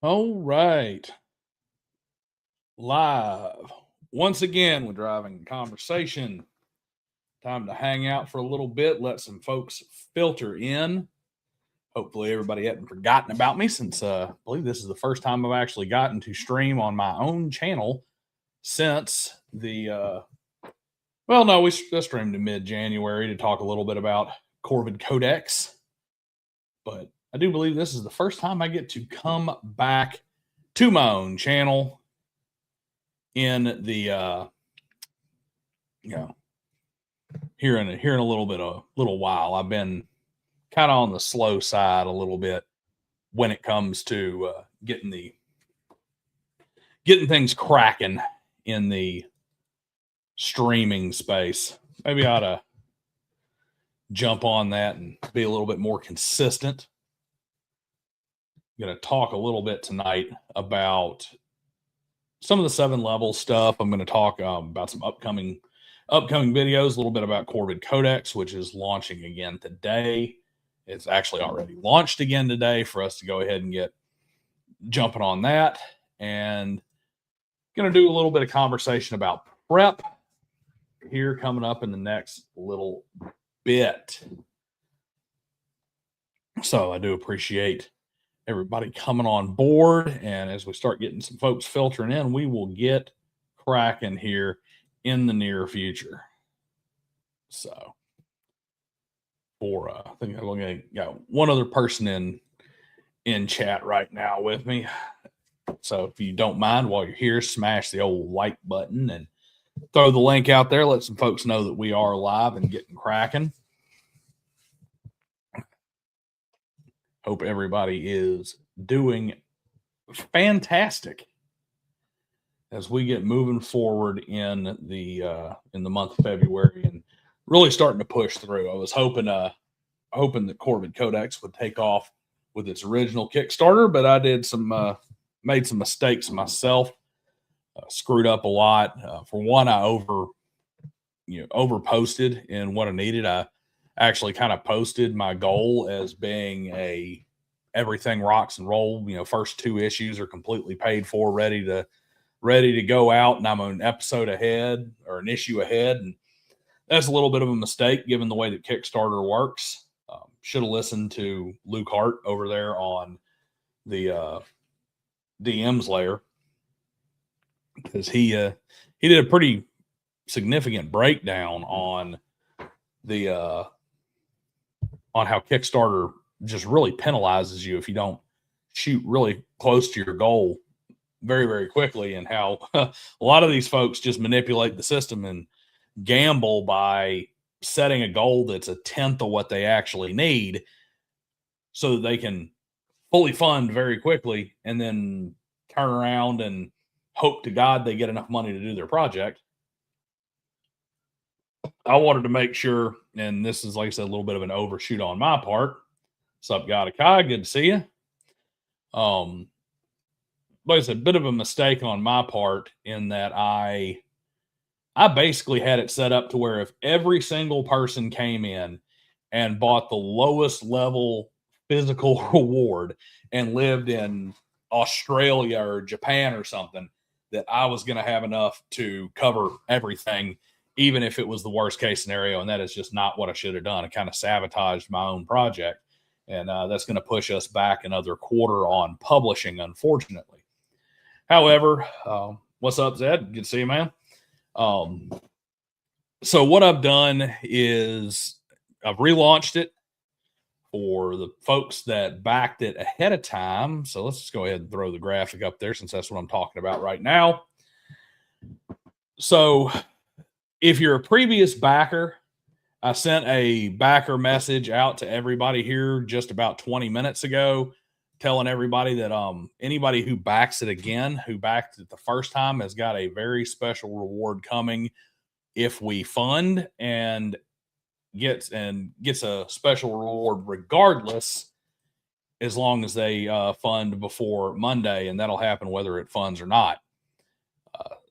All right. Live. Once again, we're driving conversation. Time to hang out for a little bit, let some folks filter in. Hopefully, everybody hadn't forgotten about me since I believe this is the first time I've actually gotten to stream on my own channel since well, no, we streamed in mid January to talk a little bit about Corvid Codex. But I do believe this is the first time I get to come back to my own channel in the here in a little while. I've been kind of on the slow side a little bit when it comes to getting things cracking in the streaming space. Maybe I ought to jump on that and be a little bit more consistent. I'm going to talk a little bit tonight about some of the 7-level stuff. I'm going to talk about some upcoming videos, a little bit about Corvid Codex, which is launching again today. It's actually already launched again today for us to go ahead and get jumping on that. And going to do a little bit of conversation about prep here coming up in the next little bit. So I do appreciate everybody coming on board. And as we start getting some folks filtering in, we will get cracking here in the near future. So I think I'm looking at got one other person in chat right now with me. So if you don't mind, while you're here, smash the old like button and throw the link out there. Let some folks know that we are live and getting cracking. Hope everybody is doing fantastic as we get moving forward in the month of February and really starting to push through. I was hoping that Corvid Codex would take off with its original Kickstarter, but I did made some mistakes myself, screwed up a lot. For one, I over posted in what I needed. I actually kind of posted my goal as being everything rocks and roll. First 2 issues are completely paid for, ready to go out, and I'm an episode ahead or an issue ahead. And that's a little bit of a mistake given the way that Kickstarter works. Should have listened to Luke Hart over there on the DMs layer, because he did a pretty significant breakdown on how Kickstarter just really penalizes you if you don't shoot really close to your goal very, very quickly, and how a lot of these folks just manipulate the system and gamble by setting a goal that's a tenth of what they actually need so that they can fully fund very quickly and then turn around and hope to God they get enough money to do their project. I wanted to make sure, and this is, like I said, a little bit of an overshoot on my part. What's up, Gadakai? Good to see you. Like I said, a bit of a mistake on my part in that I basically had it set up to where if every single person came in and bought the lowest level physical reward and lived in Australia or Japan or something, that I was going to have enough to cover everything, even if it was the worst case scenario. And that is just not what I should have done. I kind of sabotaged my own project. And that's going to push us back another quarter on publishing, unfortunately. However, what's up, Zed? Good to see you, man. So what I've done is I've relaunched it for the folks that backed it ahead of time. So let's just go ahead and throw the graphic up there, since that's what I'm talking about right now. So if you're a previous backer, I sent a backer message out to everybody here just about 20 minutes ago, telling everybody that anybody who backs it again, who backed it the first time, has got a very special reward coming if we fund, and gets a special reward regardless, as long as they fund before Monday, and that'll happen whether it funds or not.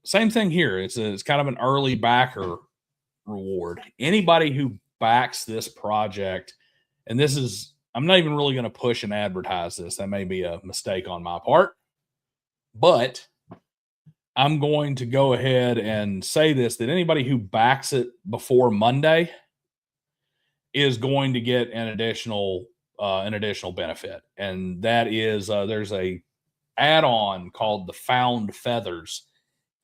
Same thing here. It's kind of an early backer reward. Anybody who backs this project, and I'm not even really going to push and advertise this. That may be a mistake on my part. But I'm going to go ahead and say this, that anybody who backs it before Monday is going to get an additional benefit. And that is there's a add-on called the Found Feathers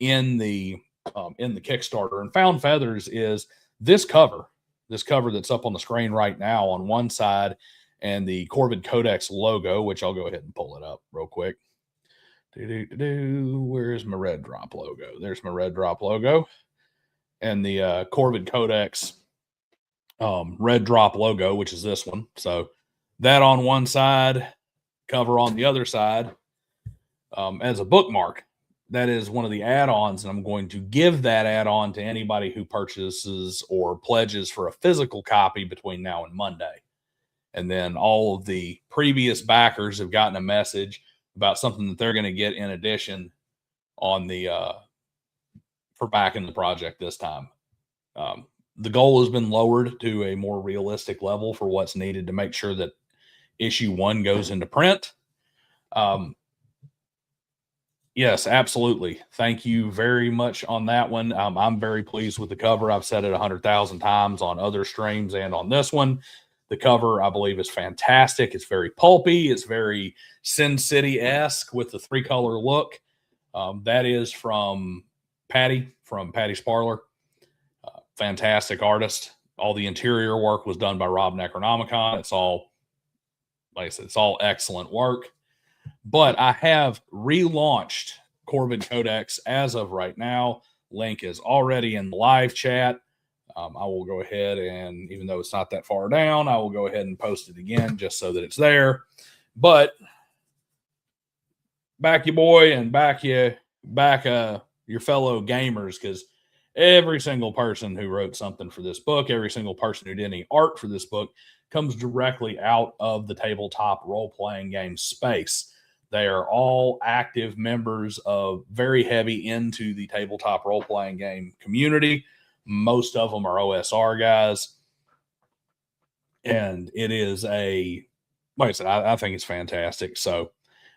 in the Kickstarter. And Found Feathers is this cover that's up on the screen right now on one side, and the Corvid Codex logo, which I'll go ahead and pull it up real quick. Where's my red drop logo? There's my red drop logo, and the Corvid Codex red drop logo, which is this one. So that on one side, cover on the other side, as a bookmark. That is one of the add-ons, and I'm going to give that add-on to anybody who purchases or pledges for a physical copy between now and Monday. And then all of the previous backers have gotten a message about something that they're going to get in addition on the for backing the project this time. The goal has been lowered to a more realistic level for what's needed to make sure that issue 1 goes into print. Yes, absolutely. Thank you very much on that one. I'm very pleased with the cover. I've said it 100,000 times on other streams and on this one. The cover, I believe, is fantastic. It's very pulpy. It's very Sin City-esque with the 3-color look. That is from Patty, from Patty's Parlor. Fantastic artist. All the interior work was done by Rob Necronomicon. It's all, like I said, it's all excellent work. But I have relaunched Corvid Codex as of right now. Link is already in the live chat. I will go ahead and, even though it's not that far down, I will go ahead and post it again just so that it's there. But back your boy and back your fellow gamers, because every single person who wrote something for this book, every single person who did any art for this book comes directly out of the tabletop role-playing game space. They are all active members of very heavy into the tabletop role-playing game community. Most of them are OSR guys. And it is like I said, I think it's fantastic. So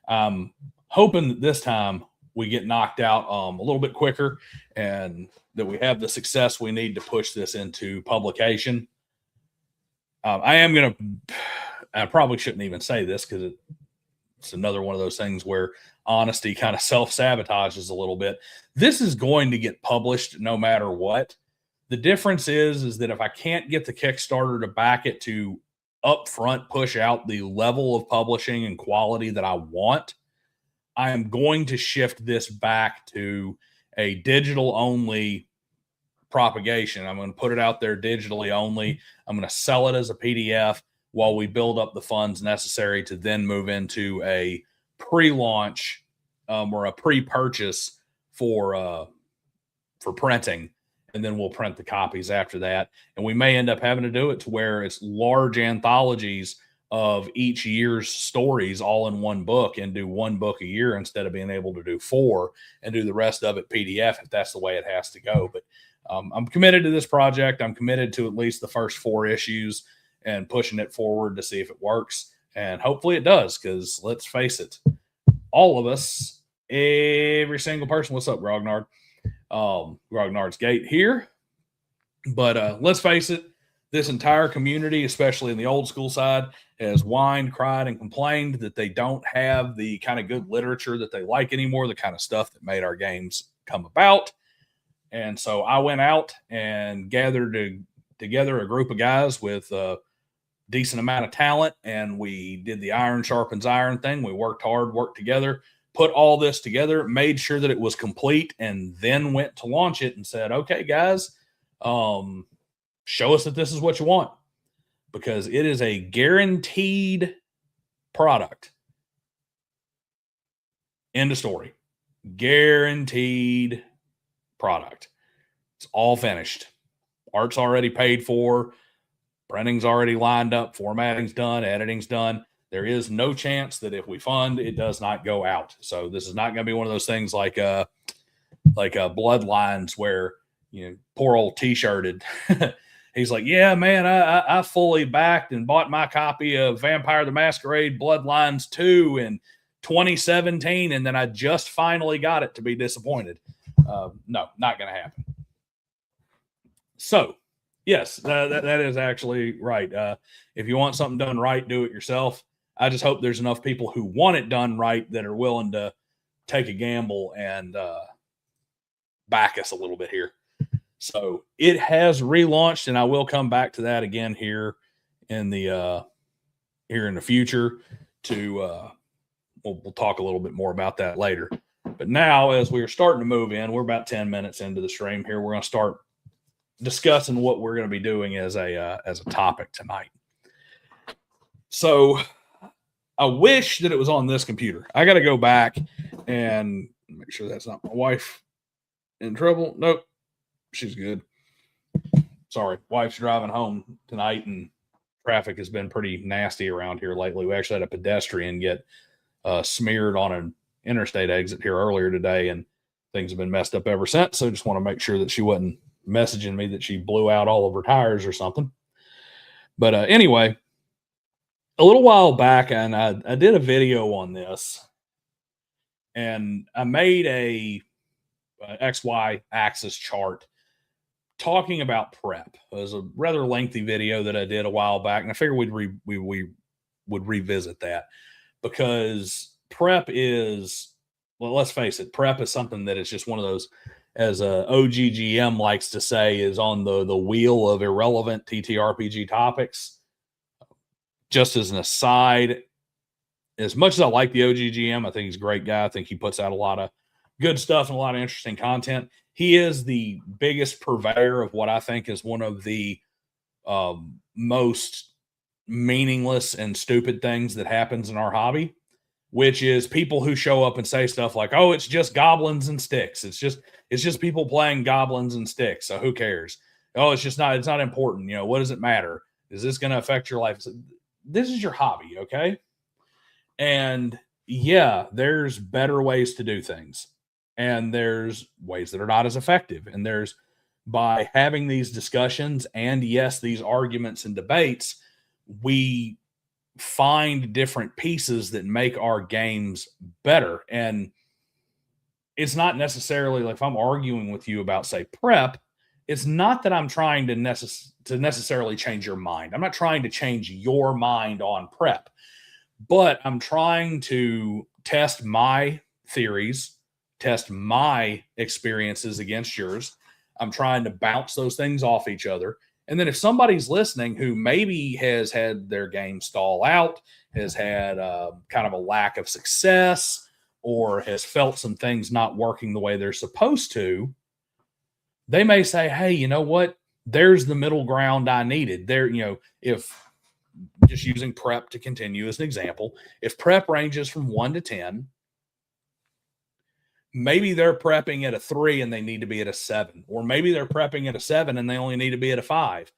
I'm hoping that this time we get knocked out a little bit quicker and that we have the success we need to push this into publication. I probably shouldn't even say this because it's another one of those things where honesty kind of self-sabotages a little bit. This is going to get published no matter what. The difference is that if I can't get the Kickstarter to back it to upfront push out the level of publishing and quality that I want, I am going to shift this back to a digital only propagation. I'm going to put it out there digitally only. I'm going to sell it as a PDF while we build up the funds necessary to then move into a pre-launch or a pre-purchase for printing. And then we'll print the copies after that. And we may end up having to do it to where it's large anthologies of each year's stories all in one book, and do one book a year instead of being able to do 4 and do the rest of it PDF if that's the way it has to go. But I'm committed to this project. I'm committed to at least the first 4 issues and pushing it forward to see if it works. And hopefully it does, because let's face it, all of us, every single person, what's up, Grognard? Grognard's Gate here. But let's face it, this entire community, especially in the old school side, has whined, cried, and complained that they don't have the kind of good literature that they like anymore, the kind of stuff that made our games come about. And so I went out and gathered together a group of guys with a decent amount of talent, and we did the iron sharpens iron thing. We worked hard, worked together, put all this together, made sure that it was complete, and then went to launch it and said, okay, guys, show us that this is what you want, because it is a guaranteed product. End of story. Guaranteed product. It's all finished. Art's already paid for. Printing's already lined up. Formatting's done. Editing's done. There is no chance that if we fund, it does not go out. So this is not going to be one of those things like Bloodlines where, you know, poor old T-shirted. He's like, yeah, man, I fully backed and bought my copy of Vampire the Masquerade Bloodlines 2, and 2017, and then I just finally got it to be disappointed. No, not going to happen. So, yes, that is actually right. If you want something done right, do it yourself. I just hope there's enough people who want it done right that are willing to take a gamble and back us a little bit here. So it has relaunched, and I will come back to that again here in the future. We'll talk a little bit more about that later. But now, as we're starting to move in, we're about 10 minutes into the stream here. We're going to start discussing what we're going to be doing as a topic tonight. So I wish that it was on this computer. I got to go back and make sure that's not my wife in trouble. Nope. She's good. Sorry. Wife's driving home tonight, and traffic has been pretty nasty around here lately. We actually had a pedestrian get smeared on an interstate exit here earlier today, and things have been messed up ever since. So just want to make sure that she wasn't messaging me that she blew out all of her tires or something. But anyway, a little while back, and I did a video on this, and I made a XY axis chart talking about prep. It was a rather lengthy video that I did a while back, and I figured we would revisit that, because prep is, well, let's face it, prep is something that is just one of those, as OGGM likes to say, is on the wheel of irrelevant TTRPG topics. Just as an aside, as much as I like the OGGM, I think he's a great guy. I think he puts out a lot of good stuff and a lot of interesting content. He is the biggest purveyor of what I think is one of the most meaningless and stupid things that happens in our hobby, which is people who show up and say stuff like, "Oh, it's just goblins and sticks. It's just people playing goblins and sticks. So who cares? Oh, it's not important. What does it matter? Is this going to affect your life?" This is your hobby, okay? And yeah, there's better ways to do things, and there's ways that are not as effective. And there's, by having these discussions and, yes, these arguments and debates, we find different pieces that make our games better. And it's not necessarily like, if I'm arguing with you about, say, prep, it's not that I'm trying to necessarily change your mind. I'm not trying to change your mind on prep, but I'm trying to test my theories, test my experiences against yours. I'm trying to bounce those things off each other. And then if somebody's listening who maybe has had their game stall out, has had kind of a lack of success, or has felt some things not working the way they're supposed to, they may say, "Hey, you know what? There's the middle ground I needed." If, just using prep to continue as an example, if prep ranges from 1 to 10, maybe they're prepping at a 3 and they need to be at a 7, or maybe they're prepping at a 7 and they only need to be at a 5,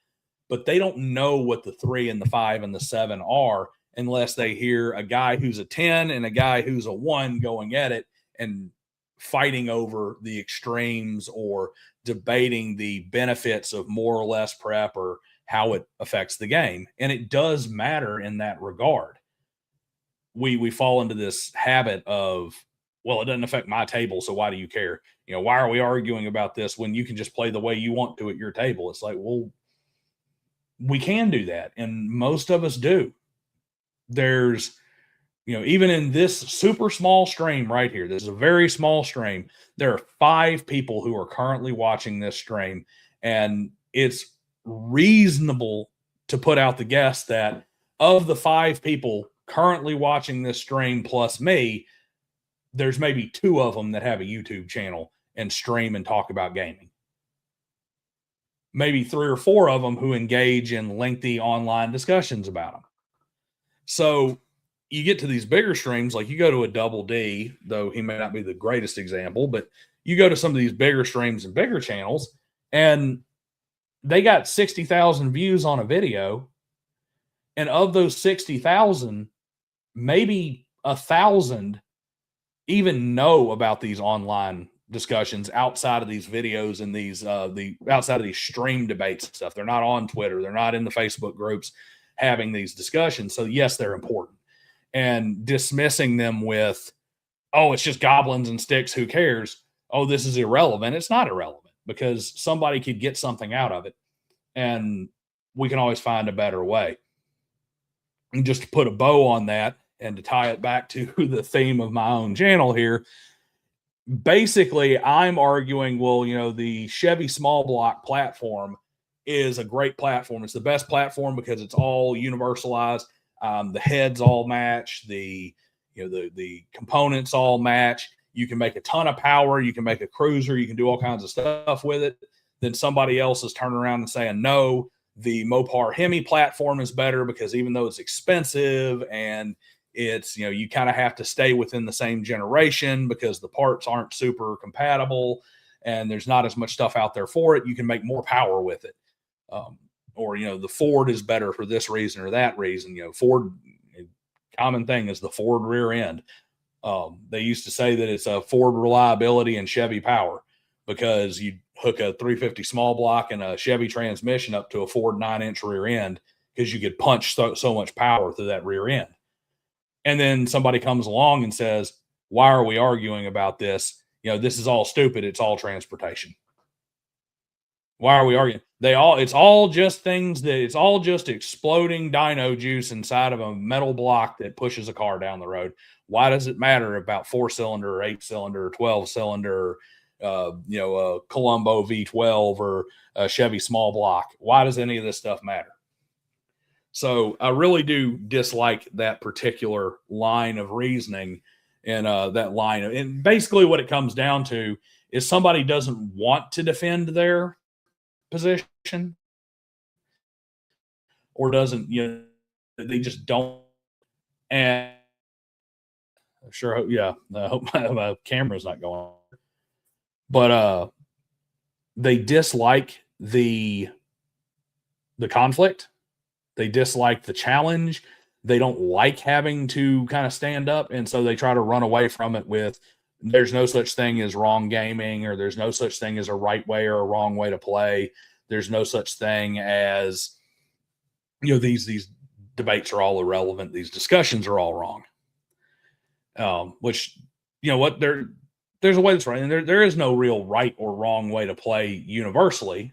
but they don't know what the 3 and the 5 and the 7 are unless they hear a guy who's a 10 and a guy who's a 1 going at it and fighting over the extremes, or debating the benefits of more or less prep, or how it affects the game. And it does matter in that regard. We fall into this habit of, well, it doesn't affect my table, so why do you care? Why are we arguing about this when you can just play the way you want to at your table? It's like, well, we can do that, and most of us do. There's, even in this super small stream right here, this is a very small stream, there are 5 people who are currently watching this stream, and it's reasonable to put out the guess that of the 5 people currently watching this stream plus me, there's maybe 2 of them that have a YouTube channel and stream and talk about gaming. Maybe 3 or 4 of them who engage in lengthy online discussions about them. So you get to these bigger streams, like you go to a Double D, though he may not be the greatest example, but you go to some of these bigger streams and bigger channels, and they got 60,000 views on a video. And of those 60,000, maybe 1,000 even know about these online discussions outside of these videos and these outside of these stream debates and stuff. They're not on Twitter. They're not in the Facebook groups having these discussions. So yes, they're important. and dismissing them with, oh, it's just goblins and sticks, who cares? Oh, this is irrelevant. It's not irrelevant because somebody could get something out of it, and we can always find a better way. And just to put a bow on that and to tie it back to the theme of my own channel here, basically I'm arguing, well, the Chevy small block platform is a great platform. It's the best platform because it's all universalized. The heads all match. The components all match. You can make a ton of power. You can make a cruiser. You can do all kinds of stuff with it. Then somebody else is turning around and saying, no, the Mopar Hemi platform is better because even though it's expensive and it's, you kind of have to stay within the same generation because the parts aren't super compatible and there's not as much stuff out there for it, you can make more power with it. Or, the Ford is better for this reason or that reason. Ford, common thing is the Ford rear end. They used to say that it's a Ford reliability and Chevy power because you hook a 350 small block and a Chevy transmission up to a Ford 9-inch rear end because you could punch so much power through that rear end. And then somebody comes along and says, why are we arguing about this? This is all stupid. It's all transportation. Why are we arguing? It's all just exploding dino juice inside of a metal block that pushes a car down the road. Why does it matter about 4-cylinder or 8-cylinder or 12-cylinder, a Colombo V12 or a Chevy small block? Why does any of this stuff matter? So I really do dislike that particular line of reasoning and and basically what it comes down to is somebody doesn't want to defend their position or doesn't, they just don't. And I sure hope, I hope my camera's not going on. But they dislike the conflict. They dislike the challenge. They don't like having to kind of stand up. And so they try to run away from it with, there's no such thing as wrong gaming, or there's no such thing as a right way or a wrong way to play. There's no such thing as, these debates are all irrelevant. These discussions are all wrong. Which, there's a way that's right. And there is no real right or wrong way to play universally.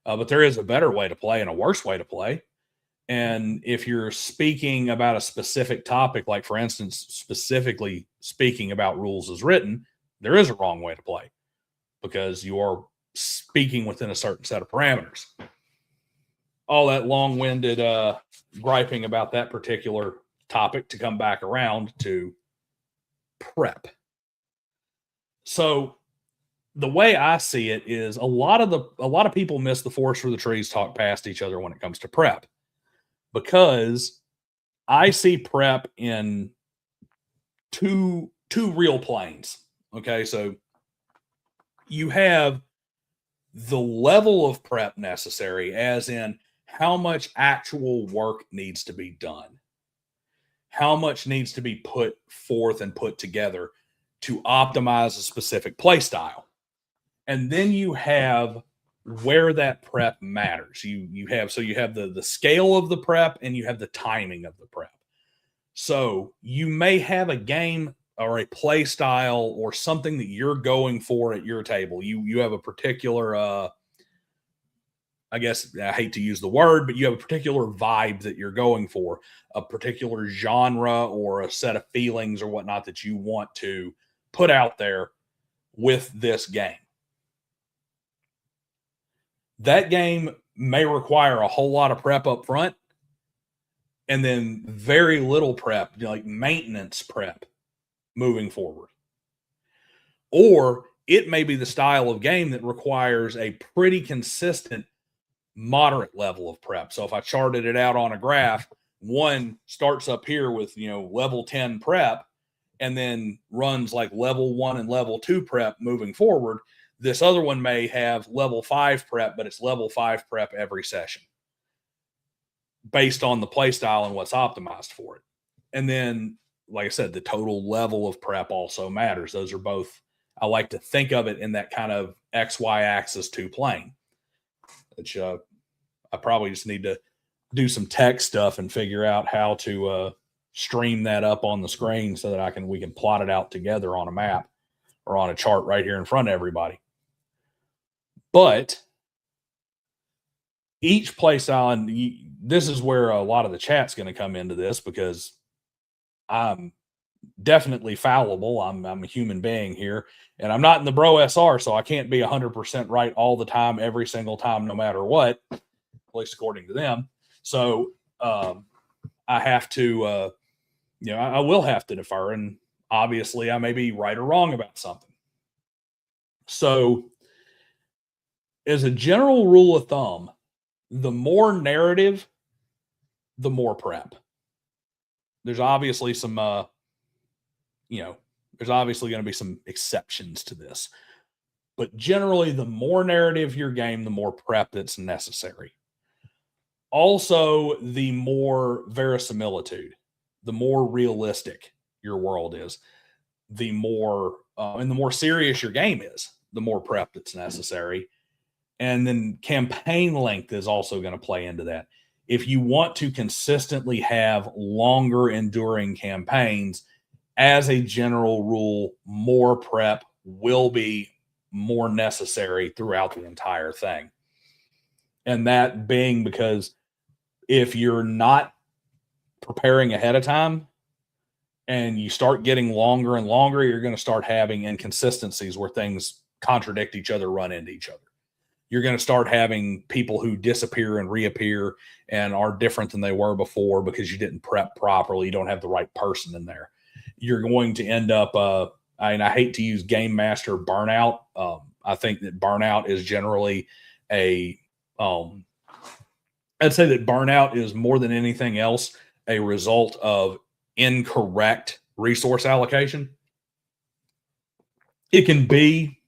But there is a better way to play and a worse way to play. And if you're speaking about a specific topic, like for instance, specifically speaking about rules as written, there is a wrong way to play because you are speaking within a certain set of parameters. All that long-winded griping about that particular topic to come back around to prep. So the way I see it is a lot of people miss the forest for the trees, talk past each other when it comes to prep. Because I see prep in two real planes. Okay, so you have the level of prep necessary, as in how much actual work needs to be done, how much needs to be put forth and put together to optimize a specific play style. And then you have where that prep matters. You have the scale of the prep and you have the timing of the prep. So you may have a game or a play style or something that you're going for at your table. You have a particular I guess I hate to use the word, but you have a particular vibe that you're going for, a particular genre or a set of feelings or whatnot that you want to put out there with this game. That game may require a whole lot of prep up front and then very little prep, like maintenance prep moving forward. Or it may be the style of game that requires a pretty consistent moderate level of prep. So if I charted it out on a graph, one starts up here with, level 10 prep and then runs like level 1 and level 2 prep moving forward. This other one may have level 5 prep, but it's level 5 prep every session based on the play style and what's optimized for it. And then, like I said, the total level of prep also matters. Those are both, I like to think of it in that kind of XY axis 2 plane, which I probably just need to do some tech stuff and figure out how to stream that up on the screen so that we can plot it out together on a map or on a chart right here in front of everybody. But each play style, and this is where a lot of the chat's going to come into this, because I'm definitely fallible. I'm a human being here, and I'm not in the Bro SR, so I can't be 100% right all the time, every single time, no matter what, at least according to them. So I have to, I will have to defer, and obviously I may be right or wrong about something. So as a general rule of thumb, the more narrative, the more prep. There's obviously some, there's obviously going to be some exceptions to this. But generally, the more narrative your game, the more prep that's necessary. Also, the more verisimilitude, the more realistic your world is, the more, and the more serious your game is, the more prep that's necessary. And then campaign length is also going to play into that. If you want to consistently have longer enduring campaigns, as a general rule, more prep will be more necessary throughout the entire thing. And that being because if you're not preparing ahead of time and you start getting longer and longer, you're going to start having inconsistencies where things contradict each other, run into each other. You're going to start having people who disappear and reappear and are different than they were before because you didn't prep properly. You don't have the right person in there. You're going to end up, I hate to use game master burnout. I think that burnout is generally I'd say that burnout is more than anything else a result of incorrect resource allocation. It can be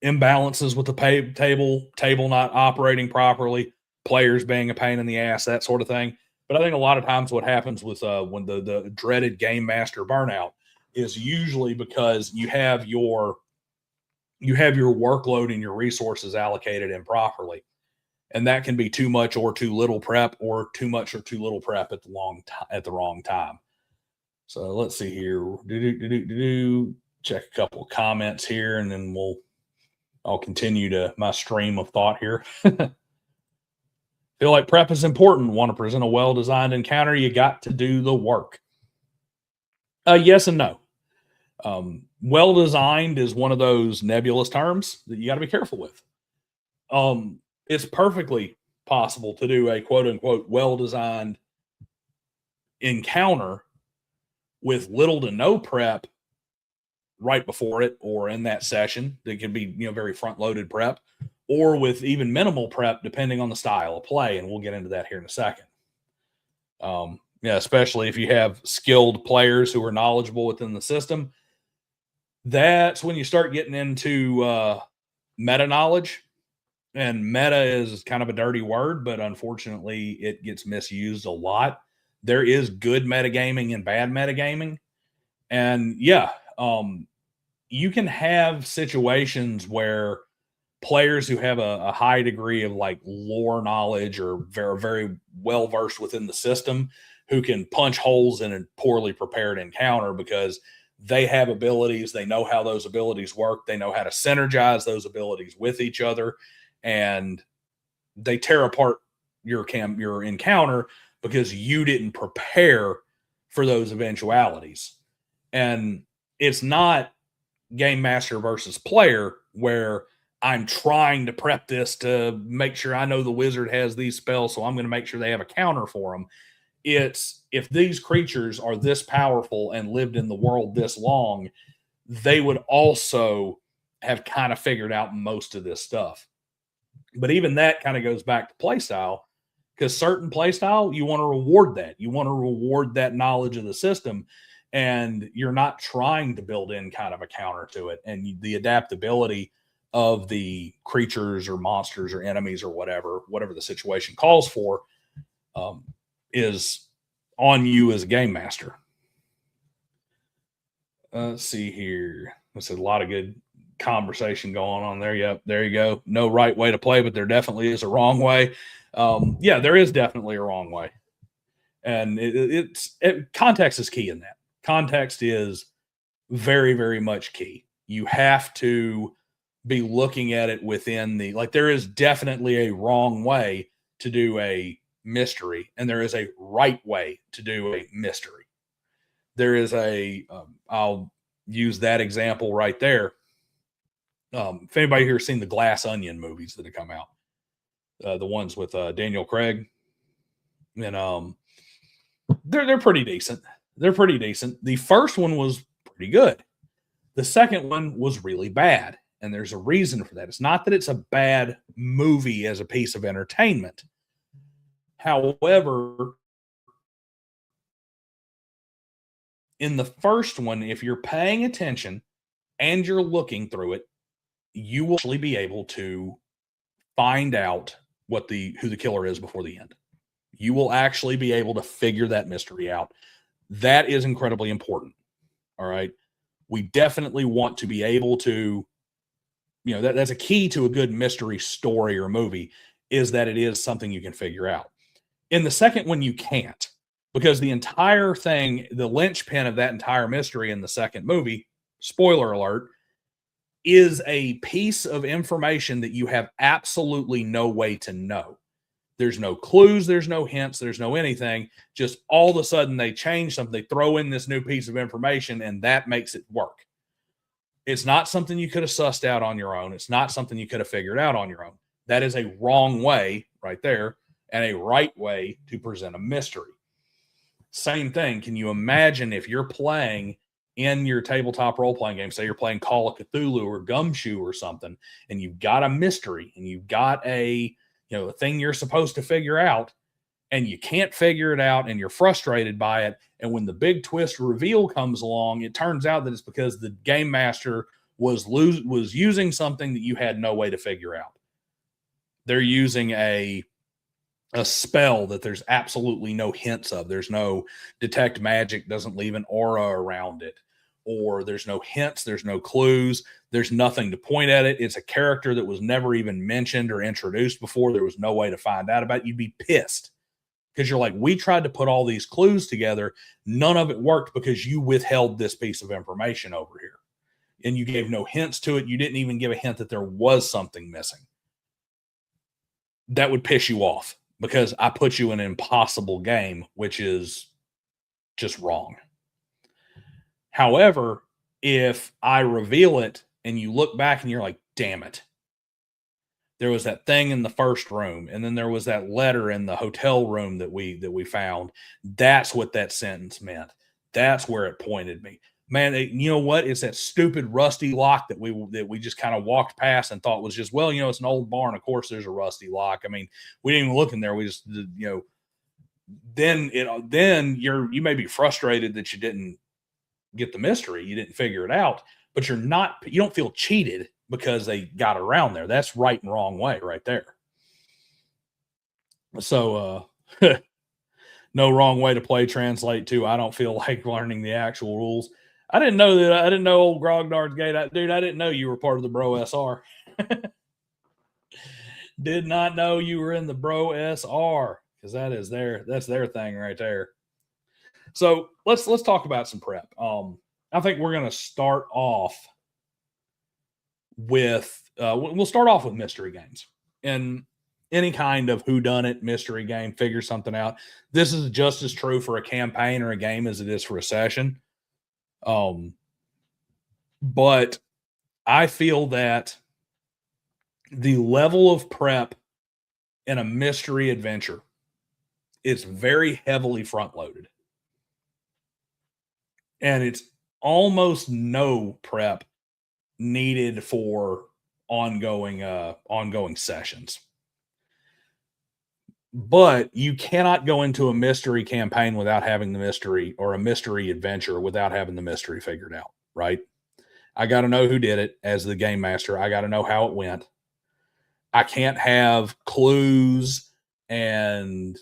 imbalances with the table not operating properly, players being a pain in the ass, that sort of thing. But I think a lot of times what happens with when the dreaded game master burnout is usually because you have your workload and your resources allocated improperly. And that can be too much or too little prep, or too much or too little prep at the wrong time. So let's see here. Check a couple of comments here, and then I'll continue to my stream of thought here. Feel like prep is important. Want to present a well-designed encounter, you got to do the work. Yes and no. Well-designed is one of those nebulous terms that you got to be careful with. It's perfectly possible to do a quote-unquote well-designed encounter with little to no prep right before it or in that session. That can be, very front-loaded prep, or with even minimal prep depending on the style of play, and we'll get into that here in a second. Especially if you have skilled players who are knowledgeable within the system. That's when you start getting into meta knowledge. And meta is kind of a dirty word, but unfortunately it gets misused a lot. There is good metagaming and bad metagaming. And you can have situations where players who have a high degree of like lore knowledge or very, very well versed within the system who can punch holes in a poorly prepared encounter because they have abilities. They know how those abilities work. They know how to synergize those abilities with each other. And they tear apart your encounter because you didn't prepare for those eventualities. And it's not game master versus player where I'm trying to prep this to make sure I know the wizard has these spells, so I'm going to make sure they have a counter for them. It's if these creatures are this powerful and lived in the world this long, they would also have kind of figured out most of this stuff. But even that kind of goes back to playstyle, because certain playstyle, you want to reward that. You want to reward that knowledge of the system, and you're not trying to build in kind of a counter to it. And the adaptability of the creatures or monsters or enemies or whatever the situation calls for, is on you as a game master. Let's see here. There's a lot of good conversation going on there. Yep, there you go. No right way to play, but there definitely is a wrong way. There is definitely a wrong way. And context is key in that. Context is very, very much key. You have to be looking at it within there is definitely a wrong way to do a mystery, and there is a right way to do a mystery. There is I'll use that example right there. If anybody here has seen the Glass Onion movies that have come out, the ones with Daniel Craig, and they're pretty decent. They're pretty decent. The first one was pretty good. The second one was really bad, and there's a reason for that. It's not that it's a bad movie as a piece of entertainment. However, in the first one, if you're paying attention and you're looking through it, you will actually be able to find out who the killer is before the end. You will actually be able to figure that mystery out. That is incredibly important. All right. We definitely want to be able to, that's a key to a good mystery story or movie, is that it is something you can figure out. In the second one, you can't, because the entire thing, the linchpin of that entire mystery in the second movie, spoiler alert, is a piece of information that you have absolutely no way to know. There's no clues, there's no hints, there's no anything. Just all of a sudden they change something, they throw in this new piece of information, and that makes it work. It's not something you could have sussed out on your own. It's not something you could have figured out on your own. That is a wrong way right there, and a right way to present a mystery. Same thing. Can you imagine if you're playing in your tabletop role-playing game, say you're playing Call of Cthulhu or Gumshoe or something, and you've got a mystery and you've got a thing you're supposed to figure out, and you can't figure it out, and you're frustrated by it. And when the big twist reveal comes along, it turns out that it's because the game master was using something that you had no way to figure out. They're using a spell that there's absolutely no hints of. There's no detect magic, doesn't leave an aura around it, or there's no hints, there's no clues, there's nothing to point at it. It's a character that was never even mentioned or introduced before. There was no way to find out about it. You'd be pissed because you're like, we tried to put all these clues together. None of it worked because you withheld this piece of information over here, and you gave no hints to it. You didn't even give a hint that there was something missing. That would piss you off, because I put you in an impossible game, which is just wrong. However, if I reveal it and you look back and you're like, damn it, there was that thing in the first room, and then there was that letter in the hotel room that we found. That's what that sentence meant. That's where it pointed me. Man, you know what? It's that stupid rusty lock that we just kind of walked past and thought was just, well, it's an old barn. Of course, there's a rusty lock. I mean, we didn't even look in there. We just, then you may be frustrated that you didn't get the mystery, you didn't figure it out, but you don't feel cheated because they got around there. That's right and wrong way right there. So, no wrong way to play translate to, I don't feel like learning the actual rules. I didn't know that. I didn't know old Grognard's Gate. I didn't know you were part of the Bro SR. Did not know you were in the Bro SR, because that's their thing right there. So let's talk about some prep. I think we're going to start off with we'll start off with mystery games, and any kind of whodunit mystery game, figure something out. This is just as true for a campaign or a game as it is for a session. But I feel that the level of prep in a mystery adventure is very heavily front loaded, and it's almost no prep needed for ongoing sessions. But you cannot go into a mystery campaign without having the mystery, or a mystery adventure without having the mystery figured out, right? I got to know who did it as the game master. I got to know how it went. I can't have clues and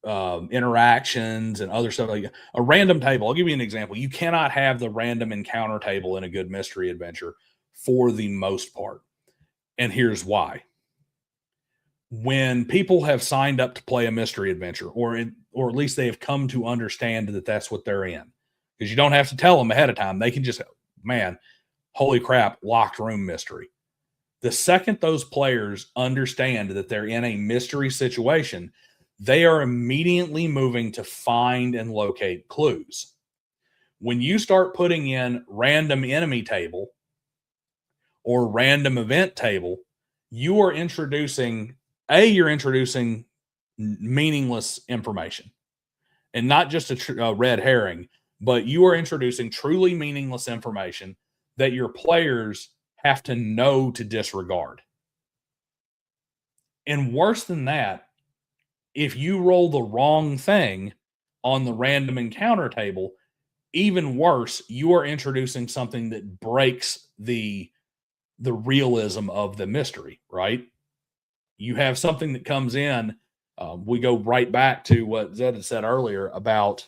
interactions and other stuff like a random table. I'll give you an example. You cannot have the random encounter table in a good mystery adventure for the most part. And here's why. When people have signed up to play a mystery adventure, or or at least they have come to understand that that's what they're in. Because you don't have to tell them ahead of time. They can just, man, holy crap, locked room mystery. The second those players understand that they're in a mystery situation, they are immediately moving to find and locate clues. When you start putting in random enemy table or random event table, you're introducing meaningless information, and not just a red herring, but you are introducing truly meaningless information that your players have to know to disregard. And worse than that, if you roll the wrong thing on the random encounter table, even worse, you are introducing something that breaks the realism of the mystery, right? You have something that comes in. We go right back to what Zed had said earlier about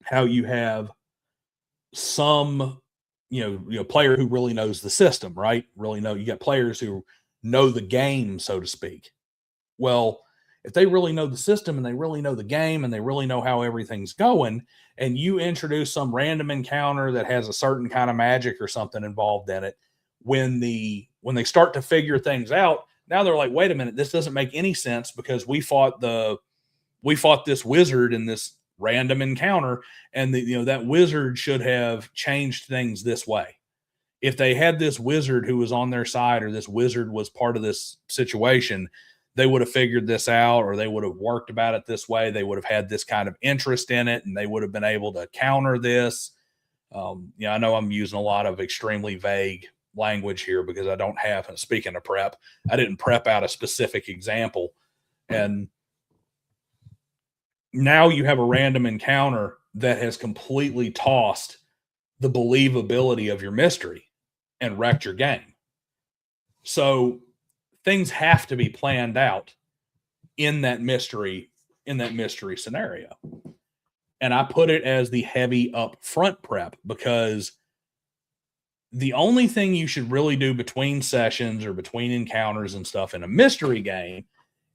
how you have some, player who really knows the system, right? You got players who know the game, so to speak. Well, if they really know the system and they really know the game and they really know how everything's going, and you introduce some random encounter that has a certain kind of magic or something involved in it, when they start to figure things out, now they're like, wait a minute, this doesn't make any sense because we fought this wizard in this random encounter, and that wizard should have changed things this way. If they had this wizard who was on their side, or this wizard was part of this situation, they would have figured this out, or they would have worked about it this way. They would have had this kind of interest in it, and they would have been able to counter this. I know I'm using a lot of extremely vague language here because I don't have, speaking of prep, I didn't prep out a specific example. And now you have a random encounter that has completely tossed the believability of your mystery and wrecked your game. So things have to be planned out in that mystery scenario. And I put it as the heavy upfront prep, because the only thing you should really do between sessions or between encounters and stuff in a mystery game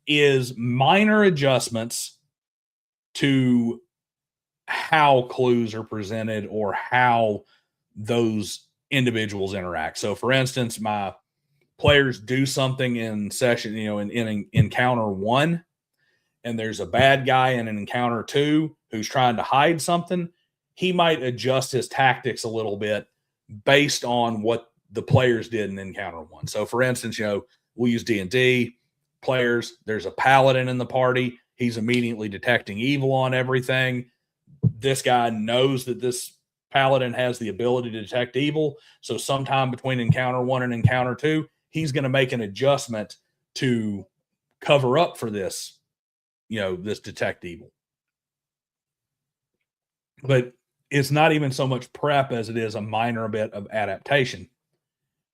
is minor adjustments to how clues are presented or how those individuals interact. So for instance, my players do something in session, in encounter 1, and there's a bad guy in an encounter 2 who's trying to hide something. He might adjust his tactics a little bit based on what the players did in encounter 1. So for instance, we'll use D&D players. There's a paladin in the party. He's immediately detecting evil on everything. This guy knows that this paladin has the ability to detect evil. So sometime between encounter 1 and encounter 2, he's going to make an adjustment to cover up for this, this detect evil. But it's not even so much prep as it is a minor bit of adaptation.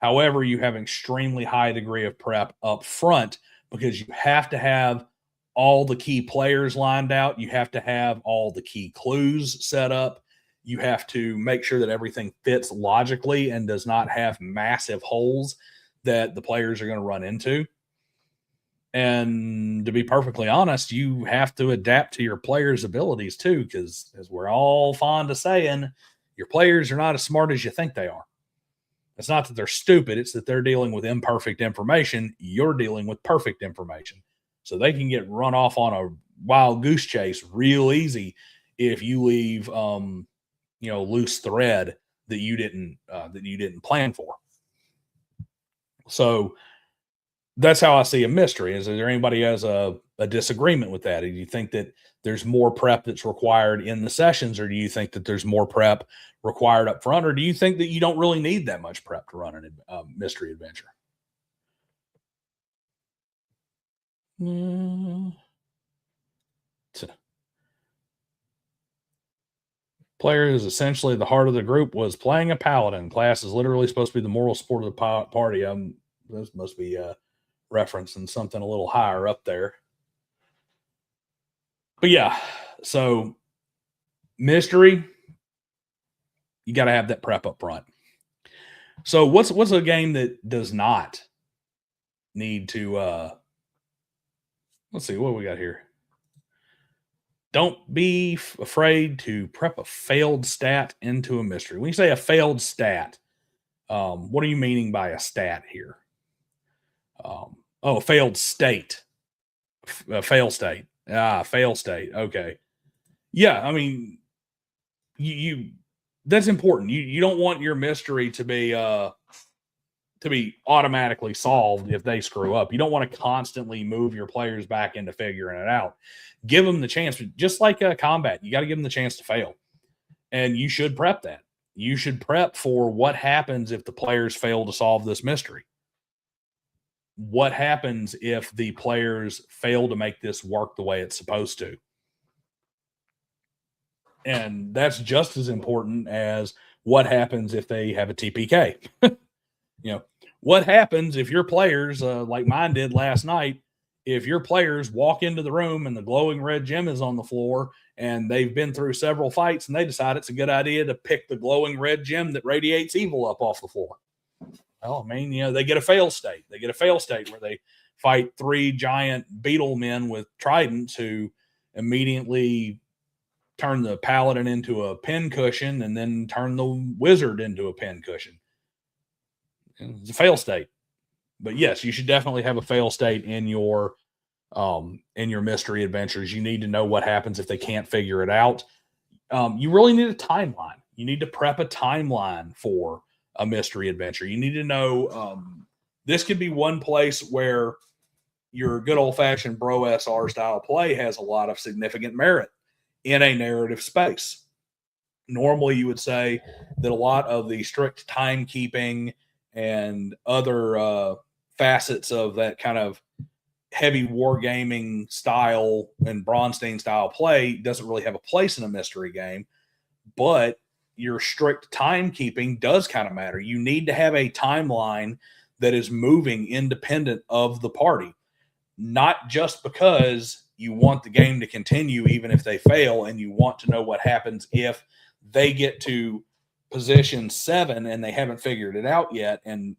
However, you have an extremely high degree of prep up front, because you have to have all the key players lined out. You have to have all the key clues set up. You have to make sure that everything fits logically and does not have massive holes that the players are going to run into. And to be perfectly honest, you have to adapt to your players' abilities too, because as we're all fond of saying, your players are not as smart as you think they are. It's not that they're stupid. It's that they're dealing with imperfect information. You're dealing with perfect information. So they can get run off on a wild goose chase real easy if you leave, loose thread that you didn't plan for. So that's how I see a mystery. Is there anybody has a disagreement with that? Do you think that there's more prep that's required in the sessions, or do you think that there's more prep required up front, or do you think that you don't really need that much prep to run a mystery adventure? Player is essentially the heart of the group was playing a paladin. Class is literally supposed to be the moral support of the party. This must be referencing something a little higher up there. But yeah, so mystery, you got to have that prep up front. So what's a game that does not need to let's see what we got here. don't be afraid to prep a failed stat into a mystery. When you say a failed stat, what are you meaning by a stat here? Oh, failed state, fail state. Fail state. Okay. Yeah, I mean, you that's important. You don't want your mystery to be automatically solved if they screw up. You don't want to constantly move your players back into figuring it out. Give them the chance, just like combat. You got to give them the chance to fail, and you should prep that. You should prep for what happens if the players fail to solve this mystery. What happens if the players fail to make this work the way it's supposed to? And that's just as important as what happens if they have a TPK. You know, what happens if your players, like mine did last night, if your players walk into the room and the glowing red gem is on the floor and they've been through several fights and they decide it's a good idea to pick the glowing red gem that radiates evil up off the floor? Well, I mean, they get a fail state. They get a fail state where they fight 3 giant beetle men with tridents who immediately turn the paladin into a pin cushion and then turn the wizard into a pin cushion. It's a fail state. But yes, you should definitely have a fail state in your mystery adventures. You need to know what happens if they can't figure it out. You really need a timeline. You need to prep a timeline for a mystery adventure. You need to know this could be one place where your good old-fashioned bro SR style play has a lot of significant merit in a narrative space. Normally, you would say that a lot of the strict timekeeping and other facets of that kind of heavy wargaming style and Bronstein style play doesn't really have a place in a mystery game, but your strict timekeeping does kind of matter. You need to have a timeline that is moving independent of the party, not just because you want the game to continue even if they fail and you want to know what happens if they get to position 7 and they haven't figured it out yet and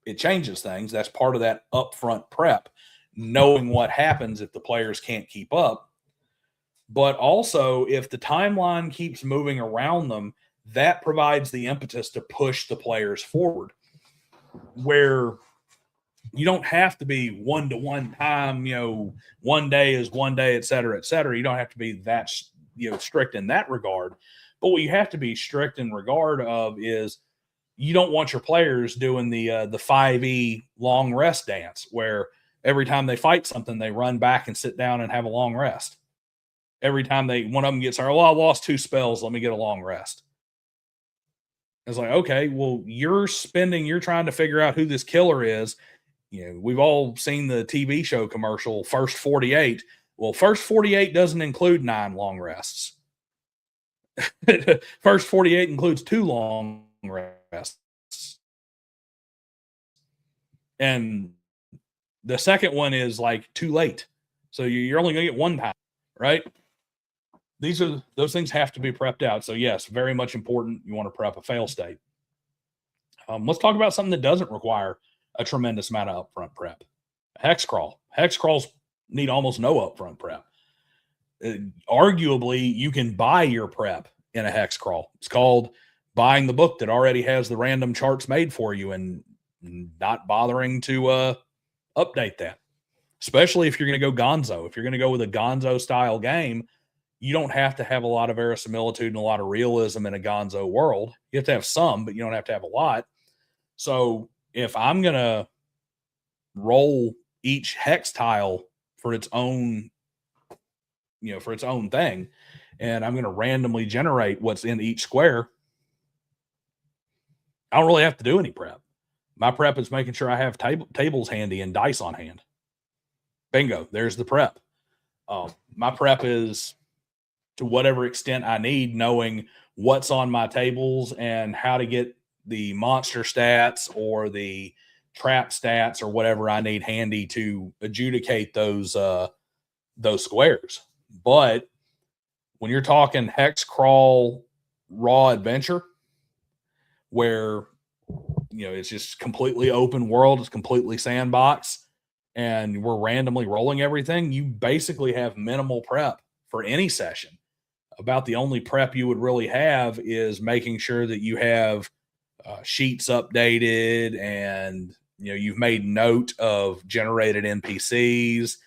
it changes things. That's part of that upfront prep, knowing what happens if the players can't keep up. But also, if the timeline keeps moving around them, that provides the impetus to push the players forward, where you don't have to be one-to-one time, one day is one day, et cetera, et cetera. You don't have to be that, strict in that regard. But what you have to be strict in regard of is you don't want your players doing the 5e long rest dance, where every time they fight something, they run back and sit down and have a long rest. Every time one of them gets, I lost 2 spells, let me get a long rest. It's like, okay, well, you're trying to figure out who this killer is. We've all seen the TV show commercial, First 48. Well, First 48 doesn't include 9 long rests. First 48 includes 2 long rests. And the second one is like too late. So you're only going to get 1 time, right? Those things have to be prepped out. So yes, very much important. You want to prep a fail state. Let's talk about something that doesn't require a tremendous amount of upfront prep. Hex crawl. Hex crawls need almost no upfront prep. Arguably, you can buy your prep in a hex crawl. It's called buying the book that already has the random charts made for you and not bothering to update that. Especially if you're going to go gonzo. If you're going to go with a gonzo style game, you don't have to have a lot of verisimilitude and a lot of realism in a gonzo world. You have to have some, but you don't have to have a lot. So if I'm going to roll each hex tile for its own, for its own thing, and I'm going to randomly generate what's in each square, I don't really have to do any prep. My prep is making sure I have tables handy and dice on hand. Bingo, there's the prep. My prep is to whatever extent I need, knowing what's on my tables and how to get the monster stats or the trap stats or whatever I need handy to adjudicate those squares. But when you're talking hex crawl raw adventure, where it's just completely open world, it's completely sandbox, and we're randomly rolling everything, you basically have minimal prep for any session. About the only prep you would really have is making sure that you have sheets updated, and you've made note of generated NPCs.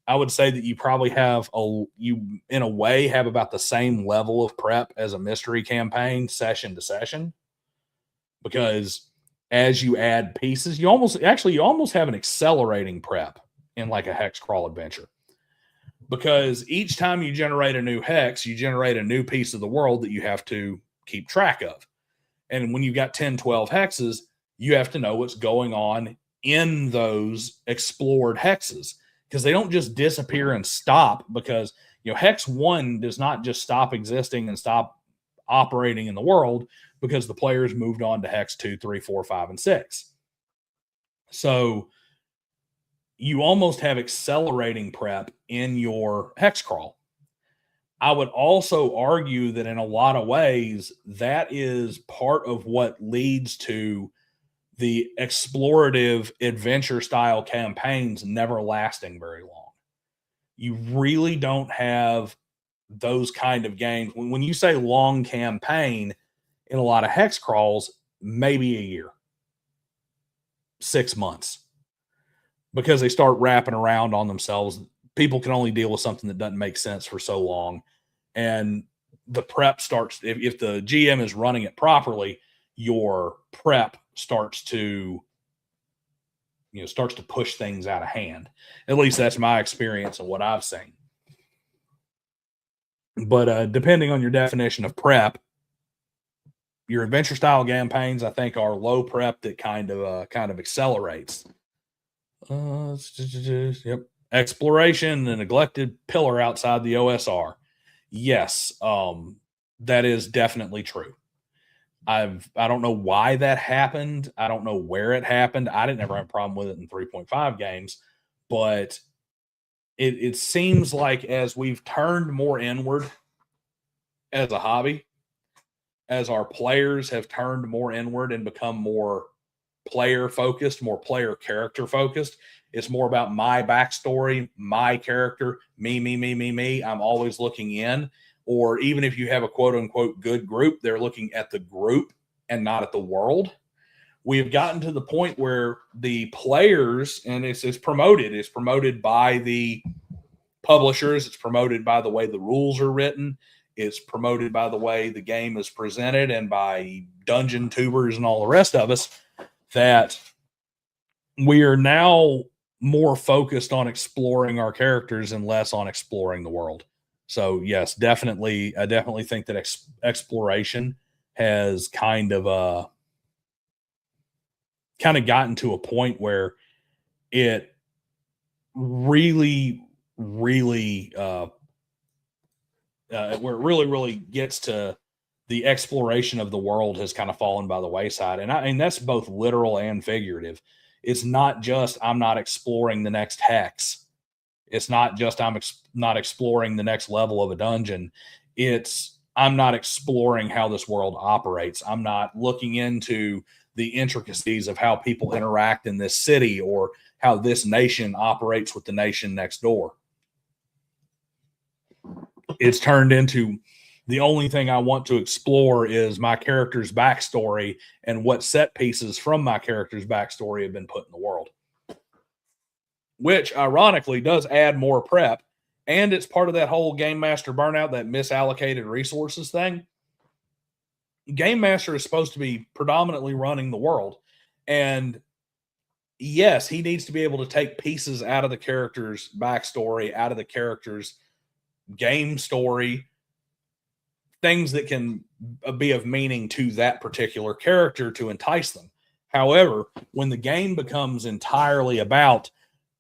I would say that you probably have in a way have about the same level of prep as a mystery campaign session to session, because as you add pieces, you almost have an accelerating prep in like a hex crawl adventure, because each time you generate a new hex, you generate a new piece of the world that you have to keep track of. And when you've got 10, 12 hexes, you have to know what's going on in those explored hexes, because they don't just disappear and stop, because hex 1 does not just stop existing and stop operating in the world because the players moved on to hex 2, 3, 4, 5, and 6. So you almost have accelerating prep in your hex crawl. I would also argue that in a lot of ways, that is part of what leads to the explorative adventure style campaigns never lasting very long. You really don't have those kind of games. When you say long campaign in a lot of hex crawls, maybe a year, 6 months, because they start wrapping around on themselves. People can only deal with something that doesn't make sense for so long. And the prep starts, if the GM is running it properly, your prep starts to push things out of hand. At least that's my experience and what I've seen. But depending on your definition of prep, your adventure style campaigns, I think, are low prep that kind of accelerates. Yep. Exploration, the neglected pillar outside the OSR. Yes, that is definitely true. I don't know why that happened. I don't know where it happened. I didn't ever have a problem with it in 3.5 games, but it seems like as we've turned more inward as a hobby, as our players have turned more inward and become more player focused, more player character focused, it's more about my backstory, my character, me. I'm always looking in. Or even if you have a quote unquote good group, they're looking at the group and not at the world. We have gotten to the point where the players, and it's promoted by the publishers, it's promoted by the way the rules are written, it's promoted by the way the game is presented, and by dungeon tubers and all the rest of us, that we are now more focused on exploring our characters and less on exploring the world. So yes, definitely, I definitely think that exploration has kind of gotten to a point where it really gets to the exploration of the world has kind of fallen by the wayside. And that's both literal and figurative. It's not just I'm not exploring the next hex. It's not just I'm not exploring the next level of a dungeon. It's I'm not exploring how this world operates. I'm not looking into the intricacies of how people interact in this city or how this nation operates with the nation next door. It's turned into the only thing I want to explore is my character's backstory and what set pieces from my character's backstory have been put in the world. Which ironically does add more prep. And it's part of that whole Game Master burnout, that misallocated resources thing. Game Master is supposed to be predominantly running the world. And yes, he needs to be able to take pieces out of the character's backstory, out of the character's game story, things that can be of meaning to that particular character to entice them. However, when the game becomes entirely about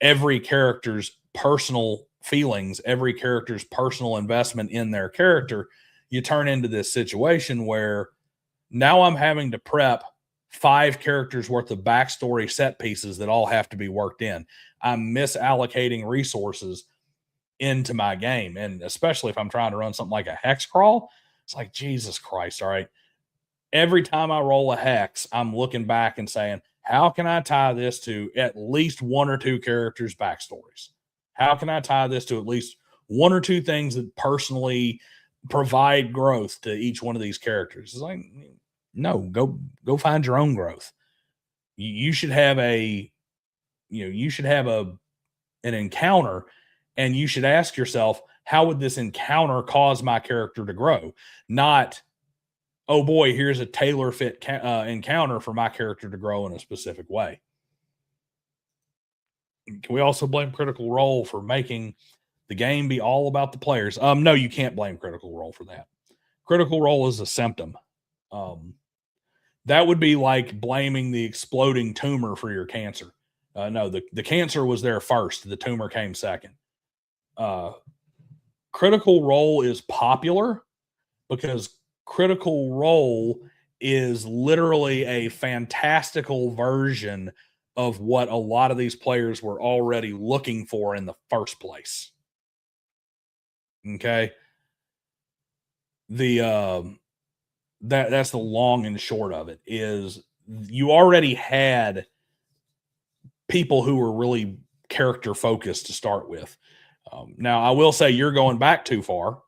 every character's personal feelings, every character's personal investment in their character, you turn into this situation where now I'm having to prep 5 characters worth of backstory set pieces that all have to be worked in. I'm misallocating resources into my game. And especially if I'm trying to run something like a hex crawl, it's like, Jesus Christ. All right. Every time I roll a hex, I'm looking back and saying, how can I tie this to at least 1 or 2 characters' backstories? How can I tie this to at least one or two things that personally provide growth to each one of these characters. It's like, no, go find your own growth. You should have an encounter, and you should ask yourself, how would this encounter cause my character to grow? Not, oh boy, here's a tailor fit encounter for my character to grow in a specific way. Can we also blame Critical Role for making the game be all about the players? No, you can't blame Critical Role for that. Critical Role is a symptom. That would be like blaming the exploding tumor for your cancer. No, the cancer was there first. The tumor came second. Critical Role is popular because Critical Role is literally a fantastical version of what a lot of these players were already looking for in the first place. Okay. That's the long and short of it. Is you already had people who were really character focused to start with. Now, I will say you're going back too far.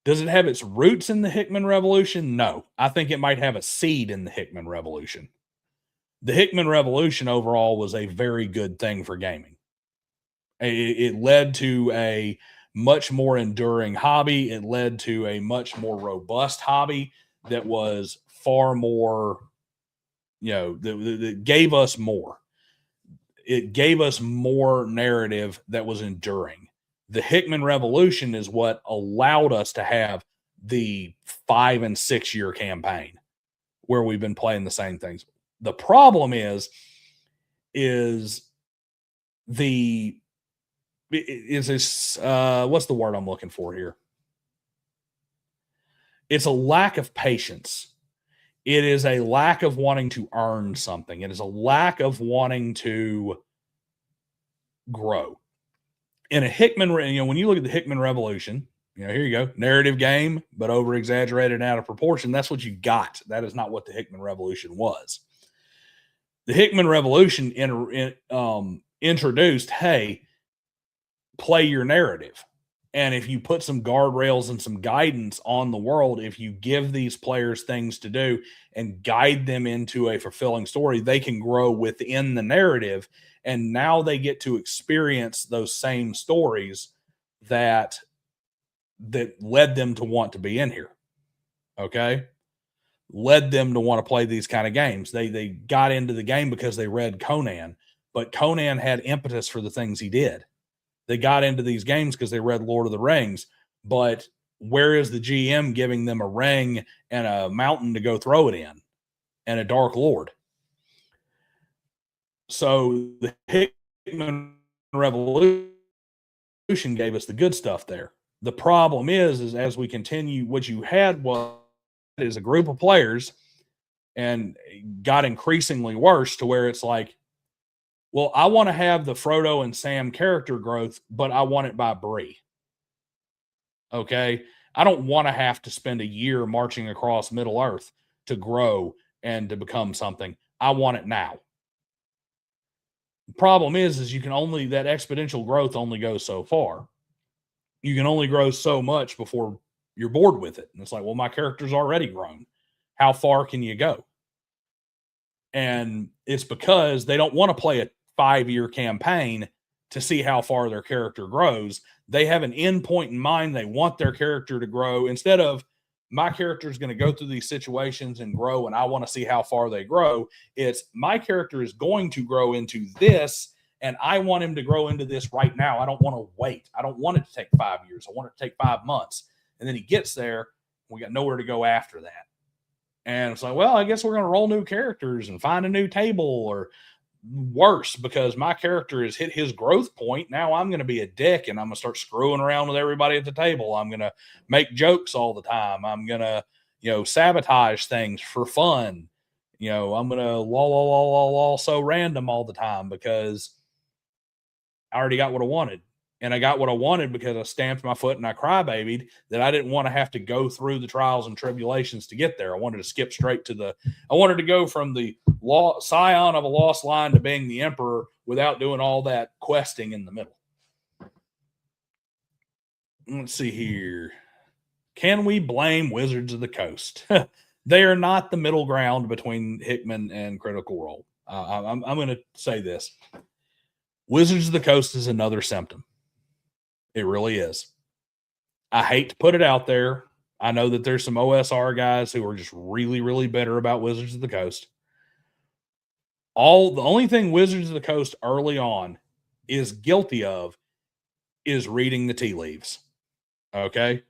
Does it have its roots in the Hickman Revolution? No. I think it might have a seed in the Hickman Revolution. The Hickman Revolution overall was a very good thing for gaming. It led to a much more enduring hobby. It led to a much more robust hobby that was far more, that gave us more. It gave us more narrative that was enduring. The Hickman Revolution is what allowed us to have the 5 and 6 year campaign where we've been playing the same things. The problem is this, what's the word I'm looking for here? It's a lack of patience. It is a lack of wanting to earn something. It is a lack of wanting to grow. In a Hickman, when you look at the Hickman Revolution, here you go, narrative game, but over exaggerated and out of proportion. That's what you got. That is not what the Hickman Revolution was. The Hickman Revolution introduced, hey, play your narrative. And if you put some guardrails and some guidance on the world, if you give these players things to do and guide them into a fulfilling story, they can grow within the narrative. And now they get to experience those same stories that led them to want to be in here. Okay. Led them to want to play these kind of games. They got into the game because they read Conan, but Conan had impetus for the things he did. They got into these games because they read Lord of the Rings, but where is the GM giving them a ring and a mountain to go throw it in and a Dark Lord? So the Hickman Revolution gave us the good stuff there. The problem is as we continue, what you had is a group of players, and got increasingly worse to where it's like, well, I want to have the Frodo and Sam character growth, but I want it by Bree. Okay. I don't want to have to spend a year marching across Middle Earth to grow and to become something. I want it now. The problem is that exponential growth only goes so far. You can only grow so much before you're bored with it. And it's like, well, my character's already grown. How far can you go? And it's because they don't want to play a 5-year campaign to see how far their character grows. They have an end point in mind. They want their character to grow instead of, my character is going to go through these situations and grow, and I want to see how far they grow. It's, my character is going to grow into this, and I want him to grow into this right now. I don't want to wait. I don't want it to take 5 years. I want it to take 5 months. And then he gets there. We got nowhere to go after that. And it's like, well, I guess we're going to roll new characters and find a new table, or worse, because my character has hit his growth point. Now I'm going to be a dick and I'm going to start screwing around with everybody at the table. I'm going to make jokes all the time. I'm going to, sabotage things for fun. I'm going to so random all the time because I already got what I wanted. And I got what I wanted because I stamped my foot and I crybabied that I didn't want to have to go through the trials and tribulations to get there. I wanted to skip straight to I wanted to go from the scion of a lost line to being the emperor without doing all that questing in the middle. let's see here. Can we blame Wizards of the Coast? They are not the middle ground between Hickman and Critical Role. I'm going to say this. Wizards of the Coast is another symptom. It really is. I hate to put it out there. I know that there's some OSR guys who are just really, really bitter about Wizards of the Coast. The only thing Wizards of the Coast early on is guilty of is reading the tea leaves. Okay?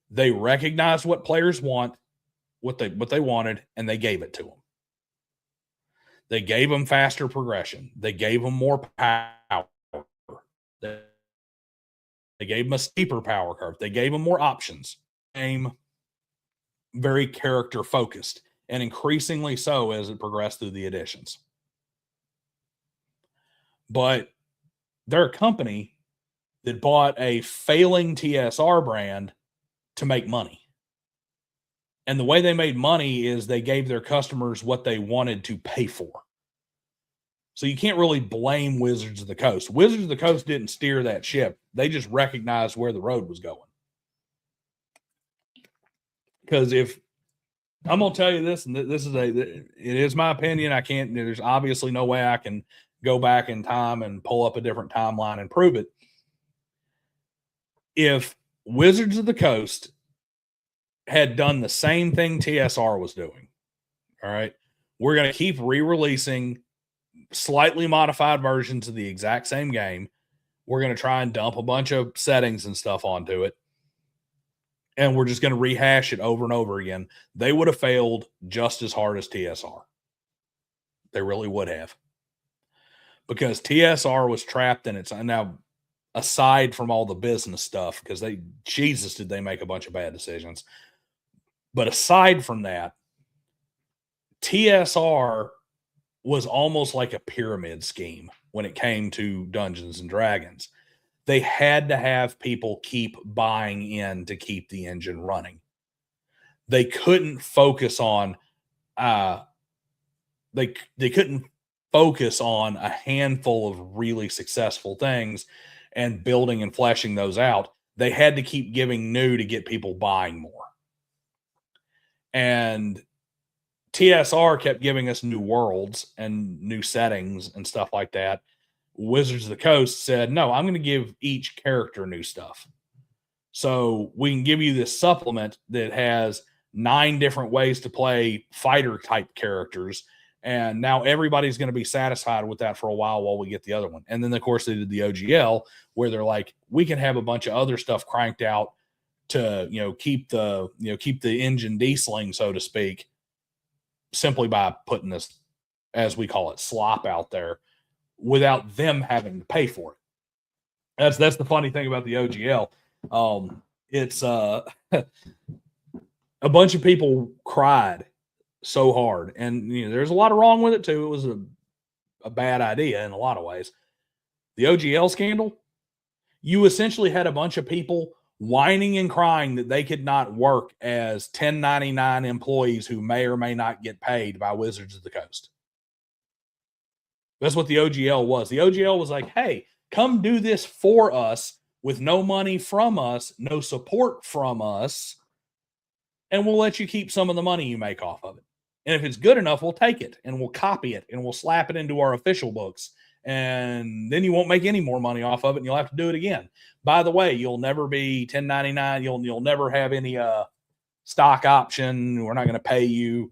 They recognized what players want, what they wanted, and they gave it to them. They gave them faster progression. They gave them more power. They gave them a steeper power curve. They gave them more options. Game very character focused, and increasingly so as it progressed through the editions. But they're a company that bought a failing TSR brand to make money. And the way they made money is they gave their customers what they wanted to pay for. So you can't really blame Wizards of the Coast. Wizards of the Coast didn't steer that ship. They just recognized where the road was going. Because if I'm going to tell you this, and it is my opinion. There's obviously no way I can go back in time and pull up a different timeline and prove it. If Wizards of the Coast had done the same thing TSR was doing, all right, we're going to keep re-releasing slightly modified versions of the exact same game. We're going to try and dump a bunch of settings and stuff onto it. And we're just going to rehash it over and over again. They would have failed just as hard as TSR. They really would have. Because TSR was trapped in its, now aside from all the business stuff, because did they make a bunch of bad decisions. But aside from that, TSR was almost like a pyramid scheme when it came to Dungeons and Dragons. They had to have people keep buying in to keep the engine running. They couldn't focus on they couldn't focus on a handful of really successful things and building and fleshing those out. They had to keep giving new to get people buying more. And TSR kept giving us new worlds and new settings and stuff like that. Wizards of the Coast said, no, I'm going to give each character new stuff. So we can give you this supplement that has 9 different ways to play fighter type characters. And now everybody's going to be satisfied with that for a while we get the other one. And then, of course, they did the OGL where they're like, we can have a bunch of other stuff cranked out to, keep the engine dieseling, so to speak, simply by putting this, as we call it, slop out there without them having to pay for it. That's the funny thing about the OGL. It's a bunch of people cried so hard, and there's a lot of wrong with it too. It was a bad idea in a lot of ways. The OGL scandal, you essentially had a bunch of people whining and crying that they could not work as 1099 employees who may or may not get paid by Wizards of the Coast. That's what the OGL was. The OGL was like, hey, come do this for us with no money from us, no support from us, and we'll let you keep some of the money you make off of it. And if it's good enough, we'll take it and we'll copy it and we'll slap it into our official books. And then you won't make any more money off of it and you'll have to do it again. By the way, you'll never be 1099. You'll never have any stock option. We're not going to pay you.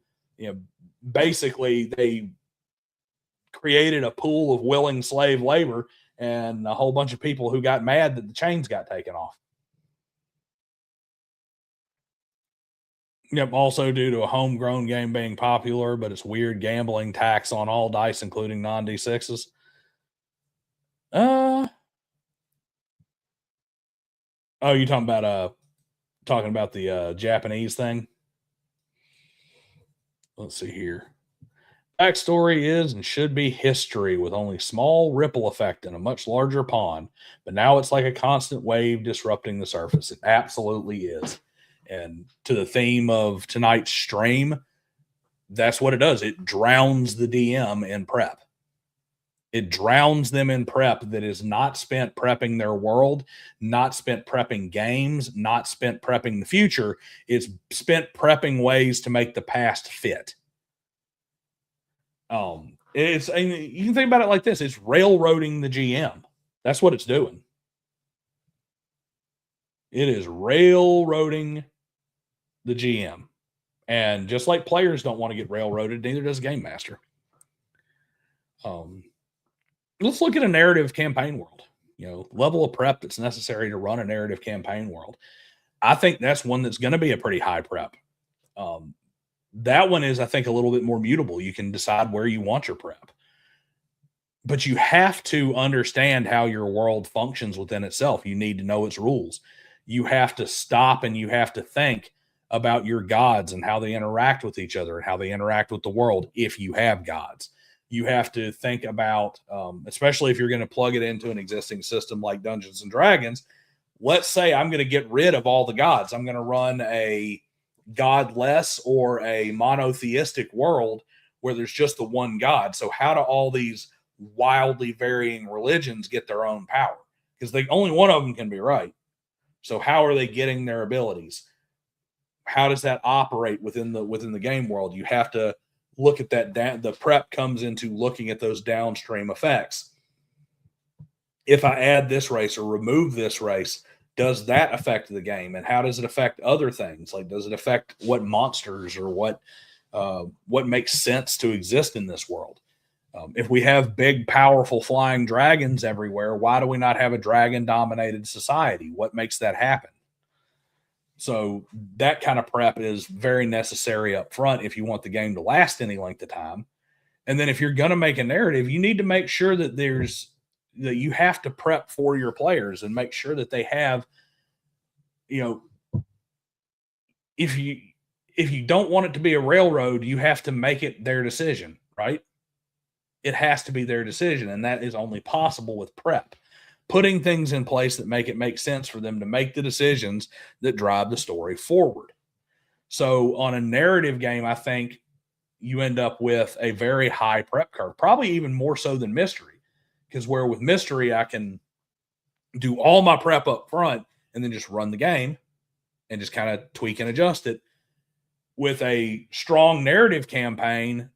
Basically, they created a pool of willing slave labor and a whole bunch of people who got mad that the chains got taken off. Yep. Also due to a homegrown game being popular, but it's weird gambling tax on all dice, including non-D6s. Oh, you talking about the Japanese thing? Let's see here. Backstory is and should be history with only small ripple effect in a much larger pond. But now it's like a constant wave disrupting the surface. It absolutely is. And to the theme of tonight's stream, that's what it does. It drowns the DM in prep. It drowns them in prep that is not spent prepping their world, not spent prepping games, not spent prepping the future. It's spent prepping ways to make the past fit. It's, and you can think about it like this: it's railroading the GM. That's what it's doing. It is railroading the GM. And just like players don't want to get railroaded, neither does Game Master. Let's look at a narrative campaign world. Level of prep that's necessary to run a narrative campaign world. I think that's one that's going to be a pretty high prep. That one is, I think, a little bit more mutable. You can decide where you want your prep. But you have to understand how your world functions within itself. You need to know its rules. You have to stop and you have to think about your gods and how they interact with each other and how they interact with the world if you have gods. You have to think about, especially if you're going to plug it into an existing system like Dungeons and Dragons. Let's say I'm going to get rid of all the gods. I'm going to run a godless or a monotheistic world where there's just the one god. So how do all these wildly varying religions get their own power? Because only one of them can be right. So how are they getting their abilities? How does that operate within the game world? You have to look at that. The prep comes into looking at those downstream effects. If I add this race or remove this race, does that affect the game? And how does it affect other things? Like, does it affect what monsters or what makes sense to exist in this world? If we have big, powerful flying dragons everywhere, why do we not have a dragon-dominated society? What makes that happen? So that kind of prep is very necessary up front if you want the game to last any length of time. And then if you're going to make a narrative, you need to make sure that that you have to prep for your players and make sure that they have, if you don't want it to be a railroad, you have to make it their decision, right? It has to be their decision. And that is only possible with prep. Putting things in place that make sense for them to make the decisions that drive the story forward. So on a narrative game, I think you end up with a very high prep curve, probably even more so than mystery. Because where with mystery, I can do all my prep up front and then just run the game and just kind of tweak and adjust it. With a strong narrative campaign,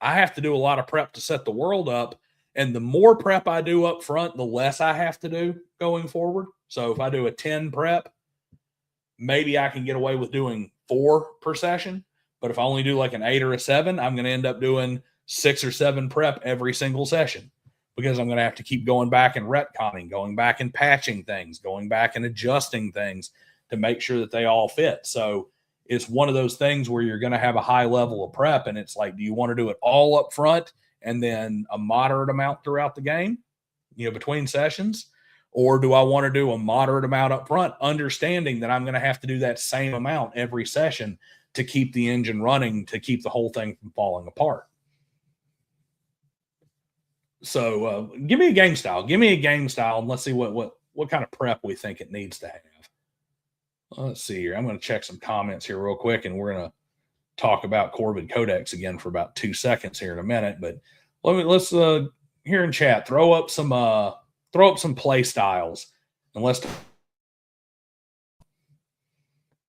I have to do a lot of prep to set the world up. And the more prep I do up front, the less I have to do going forward. So if I do a 10 prep, maybe I can get away with doing 4 per session. But if I only do like an 8 or a 7, I'm going to end up doing 6 or 7 prep every single session, because I'm going to have to keep going back and retconning, going back and patching things, going back and adjusting things to make sure that they all fit. So it's one of those things where you're going to have a high level of prep, and it's like, do you want to do it all up front and then a moderate amount throughout the game, between sessions? Or do I want to do a moderate amount up front, understanding that I'm going to have to do that same amount every session to keep the engine running, to keep the whole thing from falling apart? So give me a game style. Give me a game style, and let's see what kind of prep we think it needs to have. Let's see here. I'm going to check some comments here real quick, and we're going to talk about Corvid Codex again for about 2 seconds here in a minute. But let's here in chat throw up some play styles, and let's.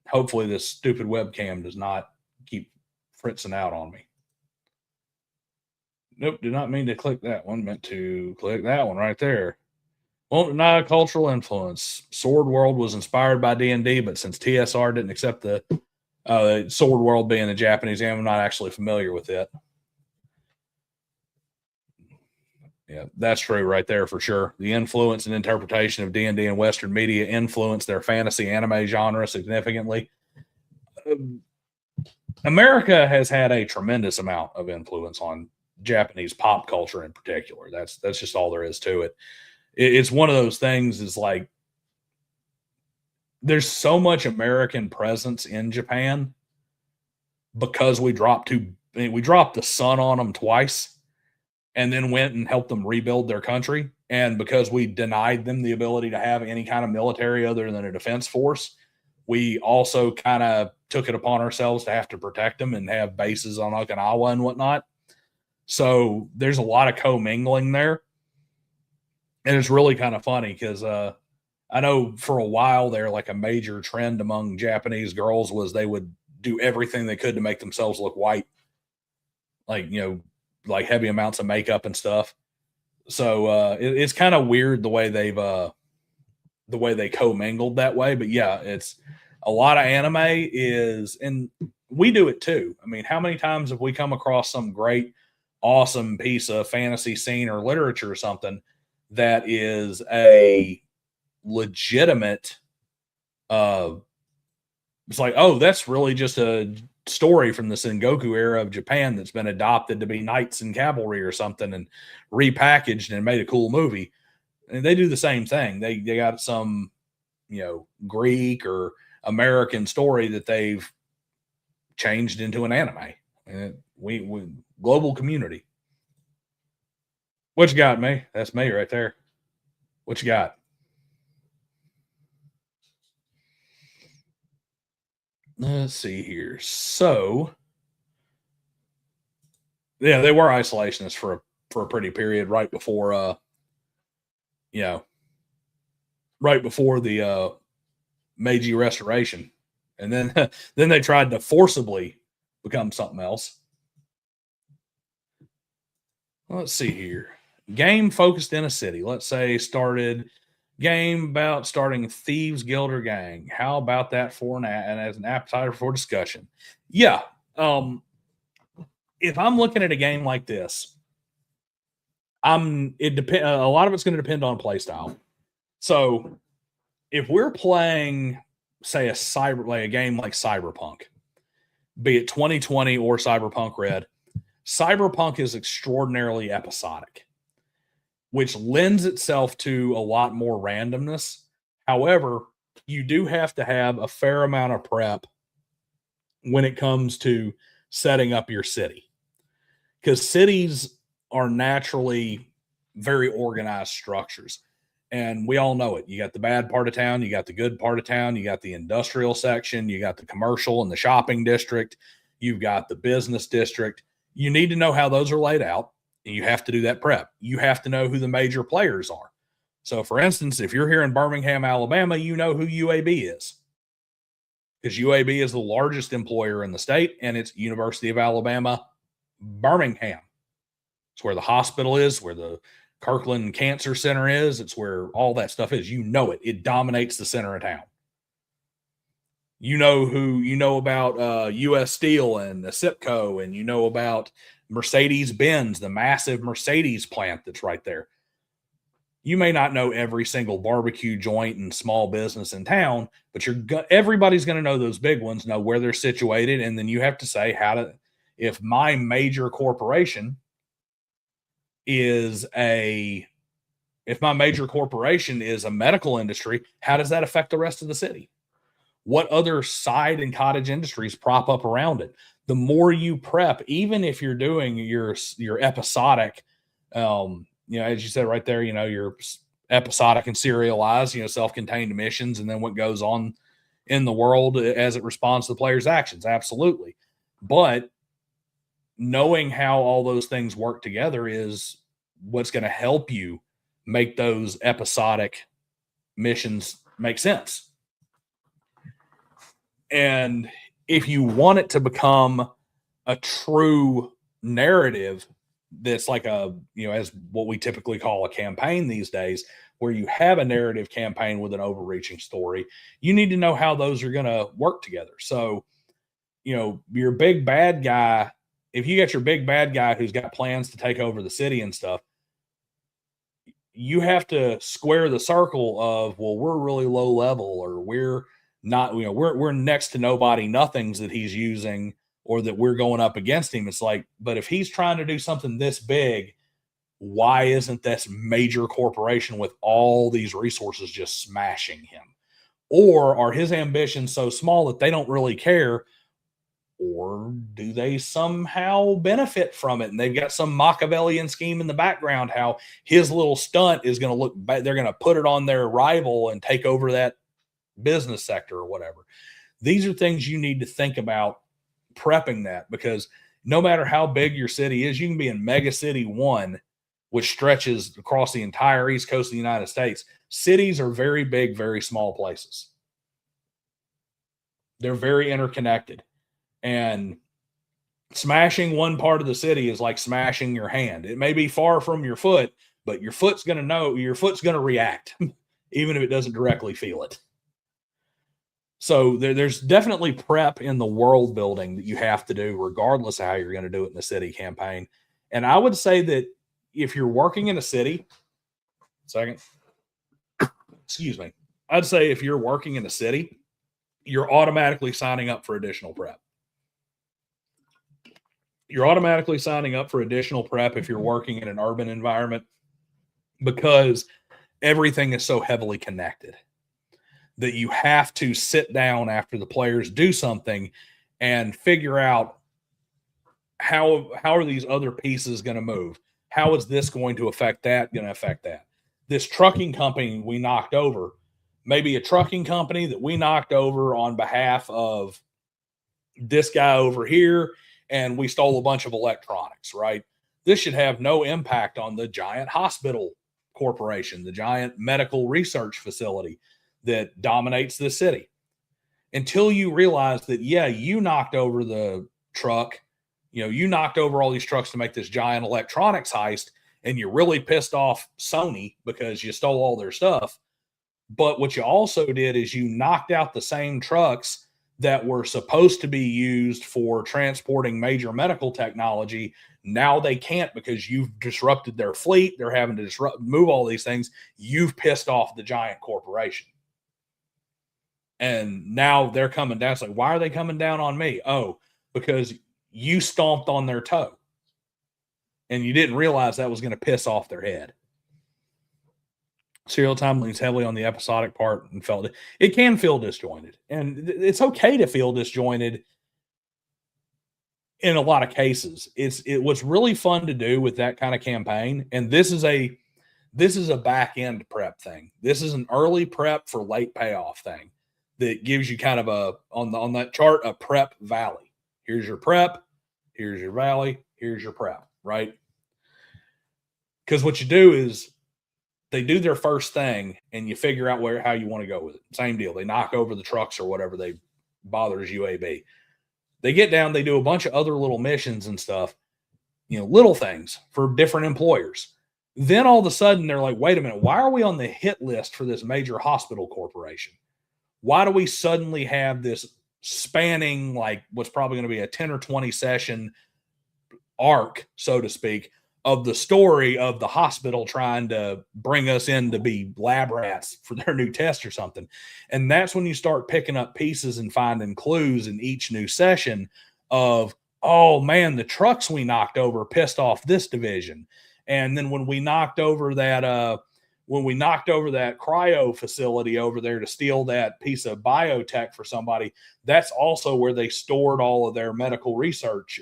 Hopefully, this stupid webcam does not keep fritzing out on me. Nope, did not mean to click that one. Meant to click that one right there. Won't deny cultural influence. Sword World was inspired by D&D, but since TSR didn't accept the Sword World being the Japanese game, I'm not actually familiar with it. Yeah, that's true right there for sure. The influence and interpretation of D&D and Western media influenced their fantasy anime genre significantly. America has had a tremendous amount of influence on Japanese pop culture in particular. That's just all there is to it. It's one of those things, is like, there's so much American presence in Japan because we dropped the sun on them twice and then went and helped them rebuild their country. And because we denied them the ability to have any kind of military other than a defense force, we also kind of took it upon ourselves to have to protect them and have bases on Okinawa and whatnot. So there's a lot of commingling there. And it's really kind of funny because I know for a while there, like a major trend among Japanese girls was they would do everything they could to make themselves look white, like, like heavy amounts of makeup and stuff. So it's kind of weird the way the way they commingled that way. But yeah, it's a lot of anime is, and we do it too. I mean, how many times have we come across some great, awesome piece of fantasy scene or literature or something that is a legitimate, uh, it's like, oh, that's really just a story from the Sengoku era of Japan that's been adopted to be knights and cavalry or something and repackaged and made a cool movie. And they do the same thing. They got some, Greek or American story that they've changed into an anime. And we global community. What you got, me? That's me right there. What you got? Let's see here. So, yeah, they were isolationists for a pretty period right before you know, right before the Meiji Restoration. And then then they tried to forcibly become something else. Let's see here. Game focused in a city. Let's say started game about starting thieves guild or gang. How about that for and as an appetizer for discussion? Yeah. If I'm looking at a game like this, it depend a lot of it's going to depend on play style. So if we're playing, say, a game like Cyberpunk, be it 2020 or Cyberpunk Red, Cyberpunk is extraordinarily episodic, which lends itself to a lot more randomness. However, you do have to have a fair amount of prep when it comes to setting up your city, because cities are naturally very organized structures. And we all know it. You got the bad part of town, you got the good part of town, you got the industrial section, you got the commercial and the shopping district, you've got the business district. You need to know how those are laid out, and you have to do that prep. You have to know who the major players are. So, for instance, if you're here in Birmingham, Alabama, you know who UAB is, because UAB is the largest employer in the state, and it's University of Alabama, Birmingham. It's where the hospital is, where the Kirkland Cancer Center is. It's where all that stuff is. You know it. It dominates the center of town. You know about U.S. Steel and the SIPCO, and you know about Mercedes-Benz, the massive Mercedes plant that's right there. You may not know every single barbecue joint and small business in town, but everybody's going to know those big ones, know where they're situated, and then you have to say if my major corporation is a medical industry, how does that affect the rest of the city? What other side and cottage industries prop up around it? The more you prep, even if you're doing your episodic, as you said right there, your episodic and serialized, self-contained missions, and then what goes on in the world as it responds to the player's actions. Absolutely. But knowing how all those things work together is what's going to help you make those episodic missions make sense. And if you want it to become a true narrative that's like as what we typically call a campaign these days, where you have a narrative campaign with an overreaching story, you need to know how those are going to work together. So, your big bad guy, if you got your big bad guy who's got plans to take over the city and stuff, you have to square the circle of, well, we're really low level, or we're not, we're next to nobody, nothings that he's using, or that we're going up against him. It's like, but if he's trying to do something this big, why isn't this major corporation with all these resources just smashing him? Or are his ambitions so small that they don't really care? Or do they somehow benefit from it? And they've got some Machiavellian scheme in the background, how his little stunt is going to look bad. They're going to put it on their rival and take over that business sector or whatever. These are things you need to think about prepping that, because no matter how big your city is, you can be in Mega City 1, which stretches across the entire East Coast of the United States. Cities are very big, very small places. They're very interconnected. And smashing one part of the city is like smashing your hand. It may be far from your foot, but your foot's going to react, even if it doesn't directly feel it. So there's definitely prep in the world building that you have to do, regardless of how you're going to do it in the city campaign. And I would say that if you're working in a city, excuse me, I'd say if you're working in a city, you're automatically signing up for additional prep. You're automatically signing up for additional prep if you're working in an urban environment, because everything is so heavily connected that you have to sit down after the players do something and figure out how are these other pieces going to move? How is this going to affect that? This trucking company we knocked over, maybe a trucking company that we knocked over on behalf of this guy over here, and we stole a bunch of electronics, right? This should have no impact on the giant hospital corporation, the giant medical research facility that dominates the city. Until you realize that, yeah, you knocked over the truck, you knocked over all these trucks to make this giant electronics heist, and you're really pissed off Sony because you stole all their stuff. But what you also did is you knocked out the same trucks that were supposed to be used for transporting major medical technology. Now they can't because you've disrupted their fleet. They're having to move all these things. You've pissed off the giant corporation. And now they're coming down. It's like, why are they coming down on me? Oh, because you stomped on their toe. And you didn't realize that was going to piss off their head. Serial time leans heavily on the episodic part and it can feel disjointed. And it's okay to feel disjointed in a lot of cases. It was really fun to do with that kind of campaign. And this is a back end prep thing. This is an early prep for late payoff thing that gives you kind of on that chart, a prep valley. Here's your prep, here's your valley, here's your prep, right? Because what you do is they do their first thing and you figure out how you want to go with it. Same deal. They knock over the trucks or whatever they bothers UAB. They get down, they do a bunch of other little missions and stuff, little things for different employers. Then all of a sudden they're like, wait a minute, why are we on the hit list for this major hospital corporation? Why do we suddenly have this spanning, like what's probably going to be a 10 or 20 session arc, so to speak, of the story of the hospital trying to bring us in to be lab rats for their new test or something? And that's when you start picking up pieces and finding clues in each new session of, oh man, the trucks we knocked over pissed off this division. And then when we knocked over that cryo facility over there to steal that piece of biotech for somebody, that's also where they stored all of their medical research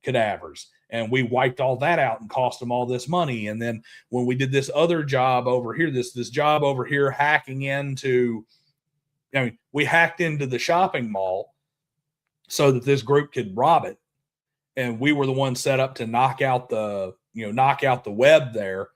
cadavers. And we wiped all that out and cost them all this money. And then when we did this other job over here, this job over here hacking into, we hacked into the shopping mall so that this group could rob it. And we were the ones set up to knock out the web there.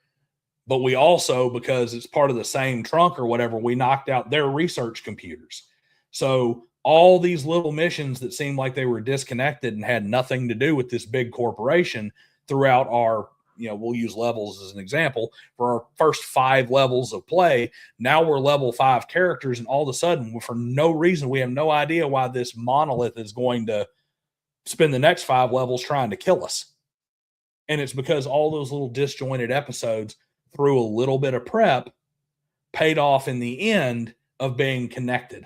But we also, because it's part of the same trunk or whatever, we knocked out their research computers. So all these little missions that seemed like they were disconnected and had nothing to do with this big corporation throughout our, we'll use levels as an example, for our first 5 levels of play. Now we're level 5 characters, and all of a sudden, for no reason, we have no idea why this monolith is going to spend the next 5 levels trying to kill us. And it's because all those little disjointed episodes through a little bit of prep paid off in the end of being connected.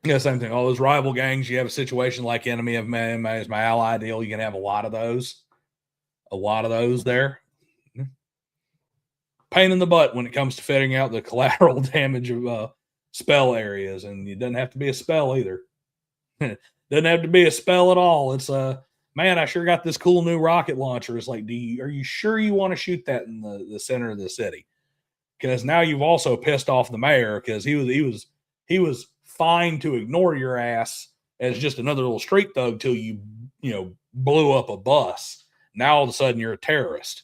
Same thing. All those rival gangs, you have a situation like enemy of my ally deal. You can have a lot of those there. Pain in the butt when it comes to fitting out the collateral damage of spell areas. And it doesn't have to be a spell either. Doesn't have to be a spell at all. It's man, I sure got this cool new rocket launcher. It's like, are you sure you want to shoot that in the center of the city? Because now you've also pissed off the mayor, because he was fine to ignore your ass as just another little street thug till you blew up a bus. Now all of a sudden you're a terrorist.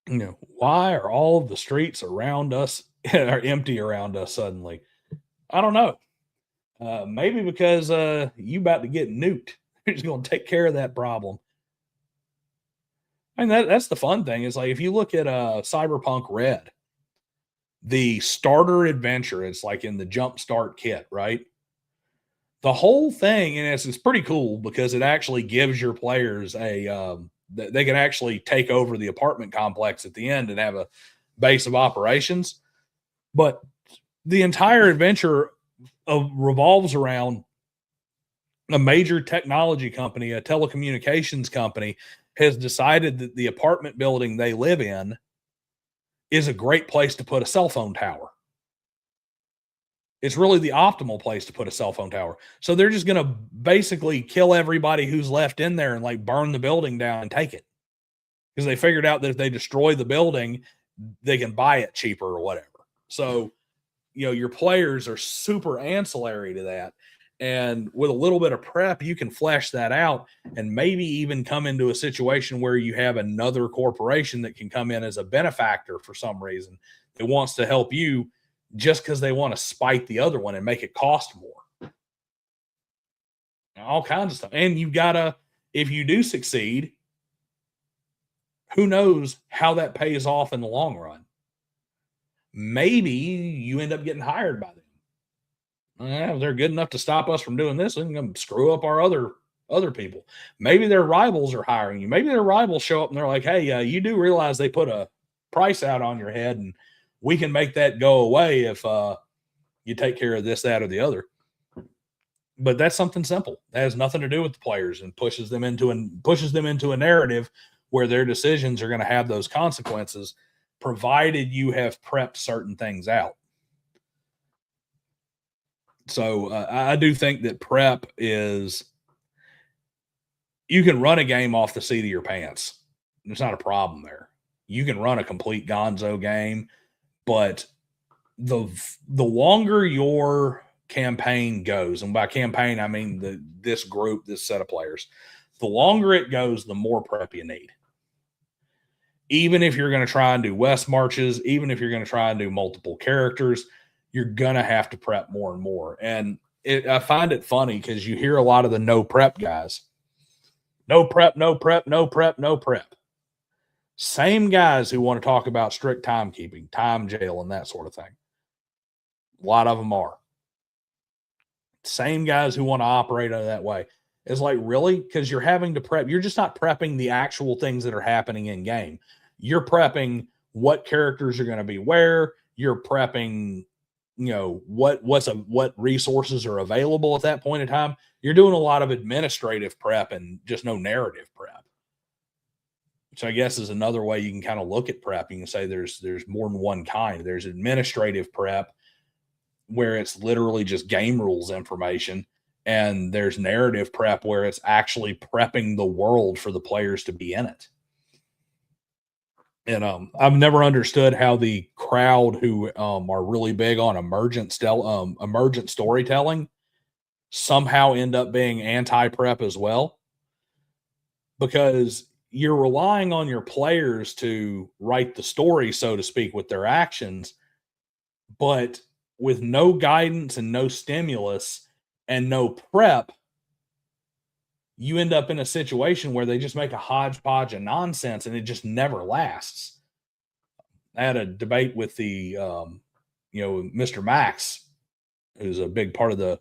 Why are all of the streets around us are empty around us suddenly? I don't know. Maybe because you about to get nuked. You're just going to take care of that problem. I mean, that's the fun thing is like if you look at Cyberpunk Red, the starter adventure, it's like in the Jumpstart kit, right? The whole thing, and it's pretty cool because it actually gives your players they can actually take over the apartment complex at the end and have a base of operations. But the entire adventure revolves around a major technology company, a telecommunications company, has decided that the apartment building they live in is a great place to put a cell phone tower. It's really the optimal place to put a cell phone tower. So they're just going to basically kill everybody who's left in there and like burn the building down and take it. Because they figured out that if they destroy the building, they can buy it cheaper or whatever. So, your players are super ancillary to that. And with a little bit of prep, you can flesh that out and maybe even come into a situation where you have another corporation that can come in as a benefactor for some reason that wants to help you just because they want to spite the other one and make it cost more. All kinds of stuff. And if you do succeed, who knows how that pays off in the long run? Maybe you end up getting hired by them. They're good enough to stop us from doing this and screw up our other people. Maybe their rivals are hiring you. Maybe their rivals show up and they're like, hey, you do realize they put a price out on your head and we can make that go away if you take care of this, that, or the other. But that's something simple. That has nothing to do with the players and pushes them into a narrative where their decisions are going to have those consequences, provided you have prepped certain things out. So I do think that prep is, you can run a game off the seat of your pants. There's not a problem there. You can run a complete gonzo game, but the longer your campaign goes, and by campaign, I mean this group, this set of players, the longer it goes, the more prep you need. Even if you're going to try and do West marches, even if you're going to try and do multiple characters, you're going to have to prep more and more. And I find it funny because you hear a lot of the no prep guys. No prep, no prep, no prep, no prep. Same guys who want to talk about strict timekeeping, time jail, and that sort of thing. A lot of them are. Same guys who want to operate that way. It's like, really? Because you're having to prep. You're just not prepping the actual things that are happening in game. You're prepping what characters are going to be where. You're prepping, what resources are available at that point in time. You're doing a lot of administrative prep and just no narrative prep. Which I guess is another way you can kind of look at prep. You can say there's more than one kind. There's administrative prep where it's literally just game rules information. And there's narrative prep where it's actually prepping the world for the players to be in it. And I've never understood how the crowd who are really big on emergent storytelling somehow end up being anti-prep as well. Because you're relying on your players to write the story, so to speak, with their actions. But with no guidance and no stimulus and no prep, you end up in a situation where they just make a hodgepodge of nonsense and it just never lasts. I had a debate with the, Mr. Max, who's a big part of the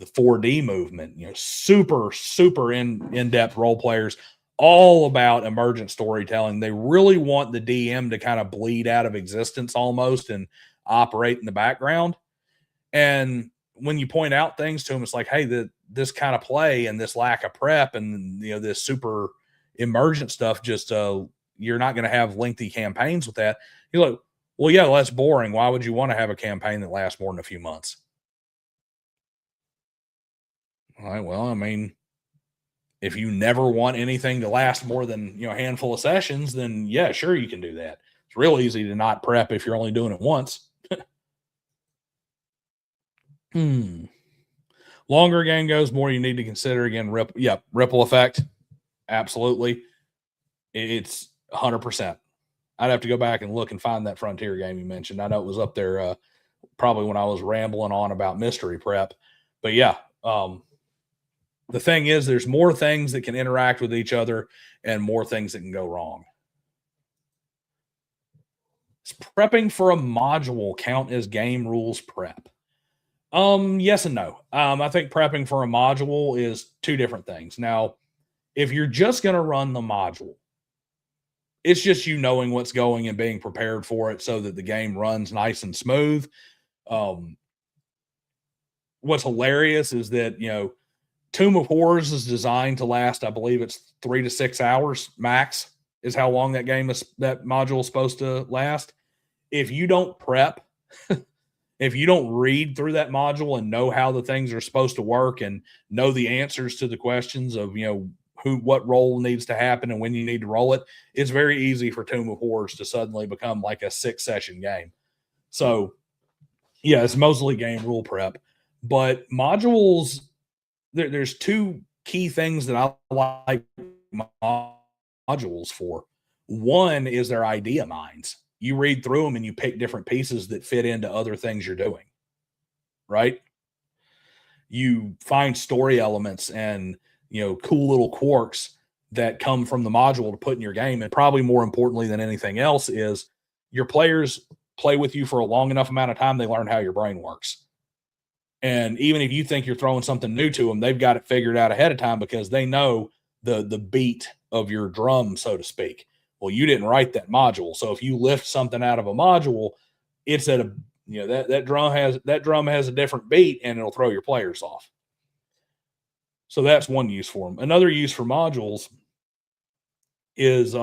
4D movement, super, super in-depth role players, all about emergent storytelling. They really want the DM to kind of bleed out of existence almost and operate in the background. And when you point out things to them, it's like, hey, this kind of play and this lack of prep and this super emergent stuff, just you're not going to have lengthy campaigns with that. You're like, well, yeah, that's boring. Why would you want to have a campaign that lasts more than a few months? All right, well, I mean, if you never want anything to last more than a handful of sessions, then yeah, sure, you can do that. It's real easy to not prep if you're only doing it once. Longer a game goes, more you need to consider. Again, ripple effect. Absolutely. It's 100%. I'd have to go back and look and find that Frontier game you mentioned. I know it was up there probably when I was rambling on about mystery prep. But yeah, the thing is, there's more things that can interact with each other and more things that can go wrong. Does prepping for a module count as game rules prep? Yes and no. I think prepping for a module is two different things. Now, if you're just going to run the module, it's just you knowing what's going and being prepared for it so that the game runs nice and smooth. What's hilarious is that, Tomb of Horrors is designed to last, I believe it's 3 to 6 hours max is how long that module is supposed to last. If you don't prep, if you don't read through that module and know how the things are supposed to work and know the answers to the questions of, what role needs to happen and when you need to roll it, it's very easy for Tomb of Horrors to suddenly become like a 6-session game. So, yeah, it's mostly game rule prep. But modules, there's two key things that I like modules for. One is their idea mines. You read through them and you pick different pieces that fit into other things you're doing, right? You find story elements and cool little quirks that come from the module to put in your game. And probably more importantly than anything else is your players play with you for a long enough amount of time, they learn how your brain works. And even if you think you're throwing something new to them, they've got it figured out ahead of time because they know the beat of your drum, so to speak. Well, you didn't write that module. So if you lift something out of a module, it's at that drum has a different beat and it'll throw your players off. So that's one use for them. Another use for modules is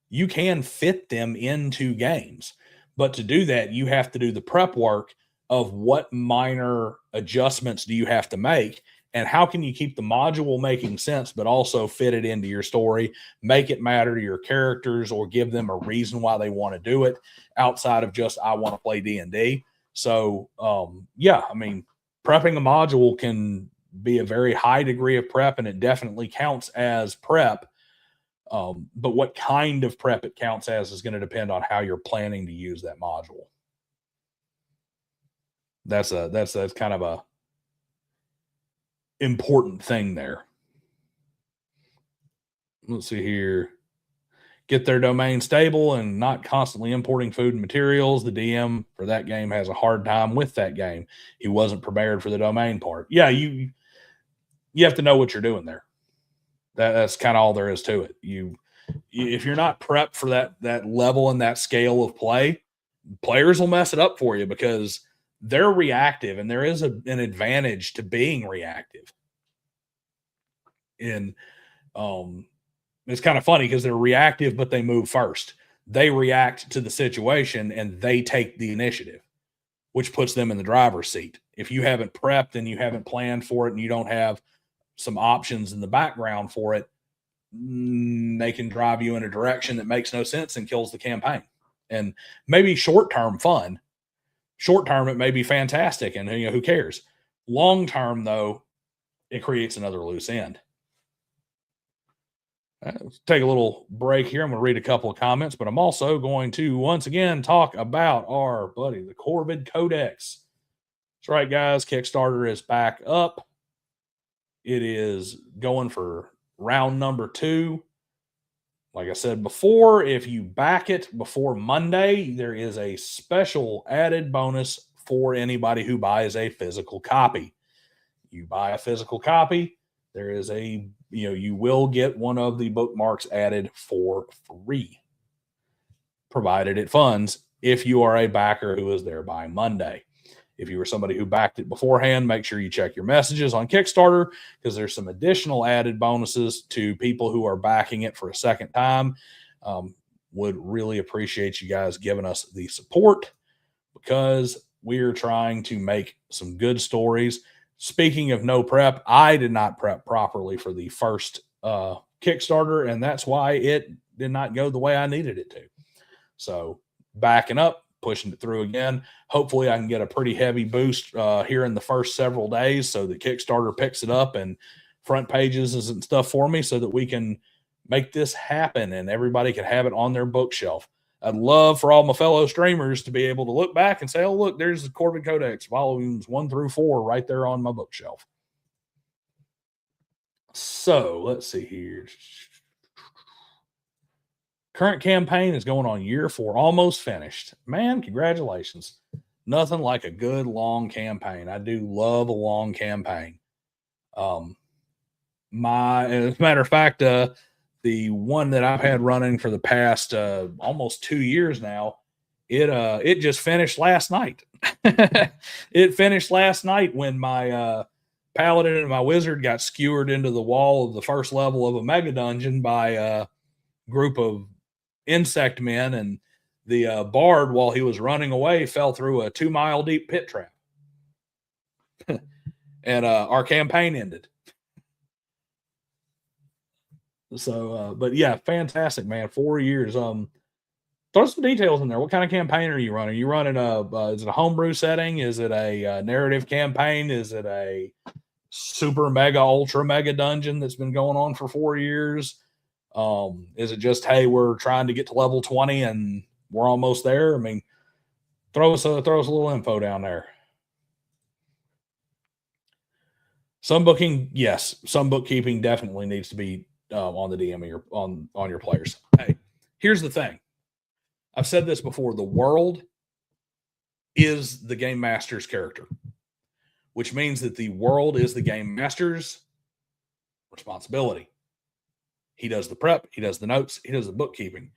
you can fit them into games. But to do that, you have to do the prep work of what minor adjustments do you have to make and how can you keep the module making sense, but also fit it into your story, make it matter to your characters or give them a reason why they want to do it outside of just, I want to play D&D. So, prepping a module can be a very high degree of prep and it definitely counts as prep. But what kind of prep it counts as is going to depend on how you're planning to use that module. That's kind of a important thing there. Let's see here. Get their domain stable and not constantly importing food and materials. The DM for that game has a hard time with that game. He wasn't prepared for the domain part. Yeah, you have to know what you're doing there. That's kind of all there is to it. If you're not prepped for that level and that scale of play, players will mess it up for you because they're reactive and there is an advantage to being reactive. And it's kind of funny because they're reactive, but they move first. They react to the situation and they take the initiative, which puts them in the driver's seat. If you haven't prepped and you haven't planned for it and you don't have some options in the background for it, they can drive you in a direction that makes no sense and kills the campaign. And maybe short-term fun. Short-term, it may be fantastic and who cares? Long-term, though, it creates another loose end. Let's take a little break here. I'm going to read a couple of comments, but I'm also going to once again talk about our buddy, the Corvid Codex. That's right, guys. Kickstarter is back up. It is going for round number 2. Like I said before, if you back it before Monday, there is a special added bonus for anybody who buys a physical copy. You buy a physical copy, there is you will get one of the bookmarks added for free, provided it funds if you are a backer who is there by Monday. If you were somebody who backed it beforehand, make sure you check your messages on Kickstarter because there's some additional added bonuses to people who are backing it for a second time. Would really appreciate you guys giving us the support because we're trying to make some good stories. Speaking of no prep, I did not prep properly for the first Kickstarter, and that's why it did not go the way I needed it to. So backing up, pushing it through again. Hopefully I can get a pretty heavy boost here in the first several days so that Kickstarter picks it up and front pages and stuff for me so that we can make this happen and everybody can have it on their bookshelf. I'd love for all my fellow streamers to be able to look back and say, oh, look, there's the Corvid Codex, volumes 1 through 4 right there on my bookshelf. So let's see here. Current campaign is going on year 4, almost finished. Man, congratulations. Nothing like a good long campaign. I do love a long campaign. As a matter of fact, the one that I've had running for the past almost 2 years now, it just finished last night. It finished last night when my paladin and my wizard got skewered into the wall of the first level of a mega dungeon by a group of insect men, and the bard, while he was running away, fell through a 2-mile deep pit trap. And our campaign ended. So, but yeah, fantastic, man. 4 years. Throw some details in there. What kind of campaign are you running? Are you running is it a homebrew setting? Is it a narrative campaign? Is it a super mega ultra mega dungeon that's been going on for 4 years? Is it just, hey, we're trying to get to level 20 and we're almost there? I mean, throw us a little info down there. Some booking, yes. Some bookkeeping definitely needs to be on the DM of your on your players. Hey, here's the thing. I've said this before. The world is the game master's character, which means that the world is the game master's responsibility. He does the prep, he does the notes, he does the bookkeeping.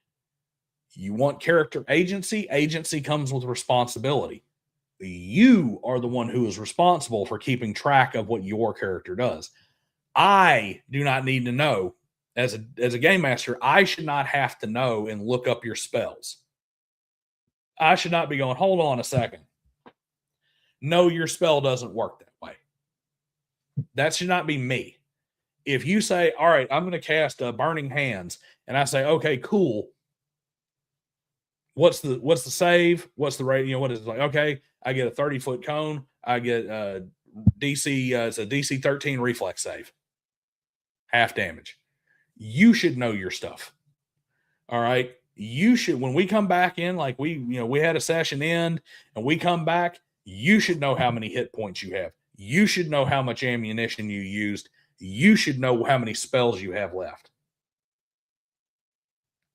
You want character agency? Agency comes with responsibility. You are the one who is responsible for keeping track of what your character does. I do not need to know. As a game master, I should not have to know and look up your spells. I should not be going, hold on a second. No, your spell doesn't work that way. That should not be me. If you say, all right, I'm going to cast Burning Hands, and I say, okay, cool. What's the save? What's the rate? What is it like? Okay, I get a 30-foot cone. I get DC. It's a DC 13 reflex save. Half damage. You should know your stuff. All right. You should, when we come back in, like we had a session end and we come back, you should know how many hit points you have. You should know how much ammunition you used. You should know how many spells you have left.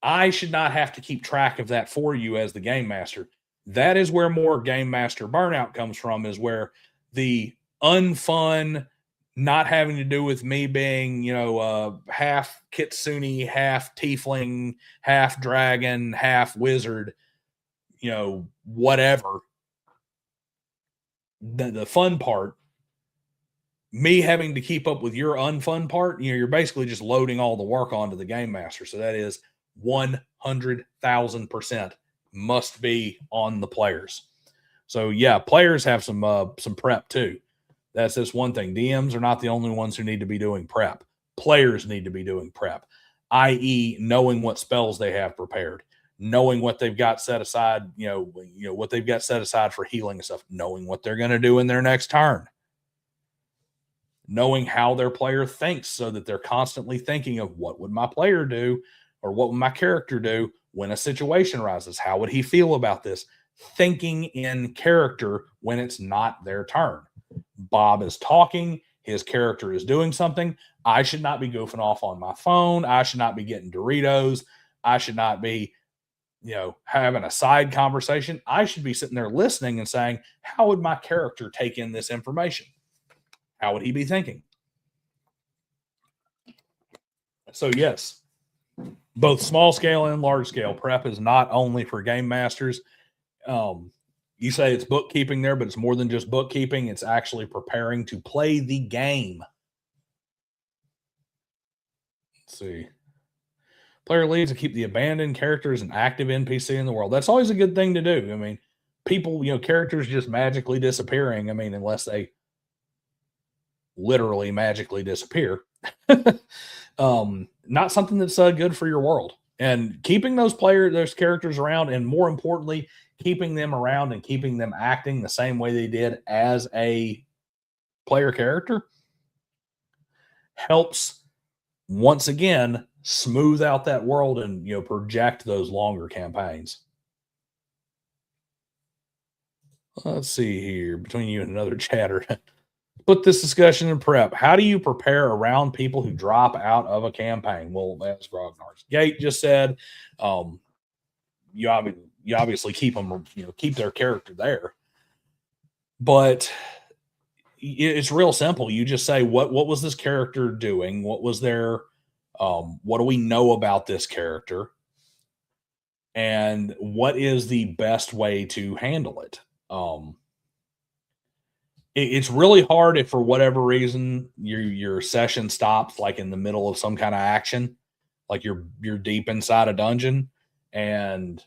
I should not have to keep track of that for you as the game master. That is where more game master burnout comes from, is where the unfun, not having to do with me being, half kitsune, half tiefling, half dragon, half wizard, whatever. The fun part, me having to keep up with your unfun part, you're basically just loading all the work onto the game master. So that is 100,000% must be on the players. So yeah, players have some prep too. That's this one thing. DMs are not the only ones who need to be doing prep. Players need to be doing prep, i.e. knowing what spells they have prepared, knowing what they've got set aside, what they've got set aside for healing and stuff, knowing what they're going to do in their next turn, knowing how their player thinks so that they're constantly thinking of what would my player do or what would my character do when a situation arises? How would he feel about this? Thinking in character when it's not their turn. Bob is talking. His character is doing something. I should not be goofing off on my phone. I should not be getting Doritos. I should not be, having a side conversation. I should be sitting there listening and saying, how would my character take in this information? How would he be thinking? So yes, both small scale and large scale prep is not only for game masters. You say it's bookkeeping there, but it's more than just bookkeeping. It's actually preparing to play the game. Let's see. Player leads to keep the abandoned characters an active NPC in the world. That's always a good thing to do. I mean, people, characters just magically disappearing. I mean, unless they literally magically disappear. Not something that's good for your world. And keeping those characters around, and more importantly, keeping them around and keeping them acting the same way they did as a player character helps once again smooth out that world and project those longer campaigns. Let's see here between you and another chatter. Put this discussion in prep. How do you prepare around people who drop out of a campaign? Well, as Grognar's Gate just said, you obviously keep them, keep their character there. But it's real simple. You just say, what was this character doing? What was their, what do we know about this character? And what is the best way to handle it? It's really hard if for whatever reason your session stops like in the middle of some kind of action, like you're deep inside a dungeon and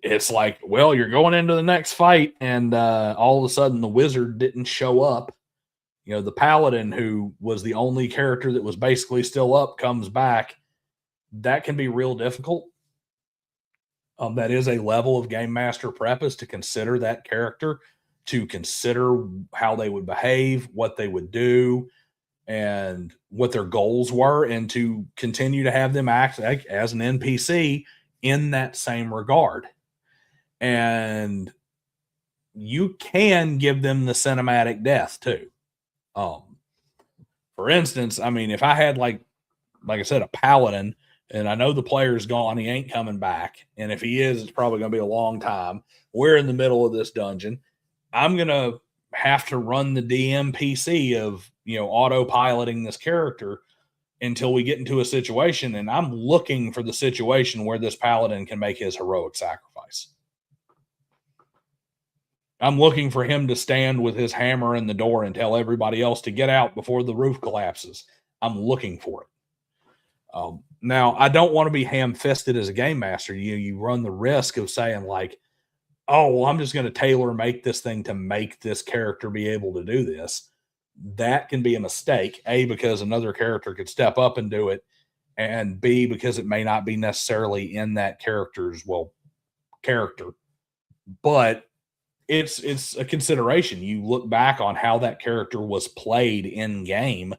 it's like, well, you're going into the next fight and all of a sudden the wizard didn't show up. The paladin, who was the only character that was basically still up, comes back. That can be real difficult. That is a level of game master prep, is to consider that character, to consider how they would behave, what they would do, and what their goals were, and to continue to have them act as an NPC in that same regard. And you can give them the cinematic death too. For instance, I mean, if I had like I said, a paladin, and I know the player's gone, he ain't coming back. And if he is, it's probably going to be a long time. We're in the middle of this dungeon. I'm going to have to run the DM PC of, autopiloting this character until we get into a situation. And I'm looking for the situation where this paladin can make his heroic sacrifice. I'm looking for him to stand with his hammer in the door and tell everybody else to get out before the roof collapses. I'm looking for it. Now, I don't want to be ham-fisted as a game master. You run the risk of saying like, oh, well, I'm just going to tailor make this thing to make this character be able to do this. That can be a mistake, A, because another character could step up and do it, and B, because it may not be necessarily in that character's, character. But it's a consideration. You look back on how that character was played in game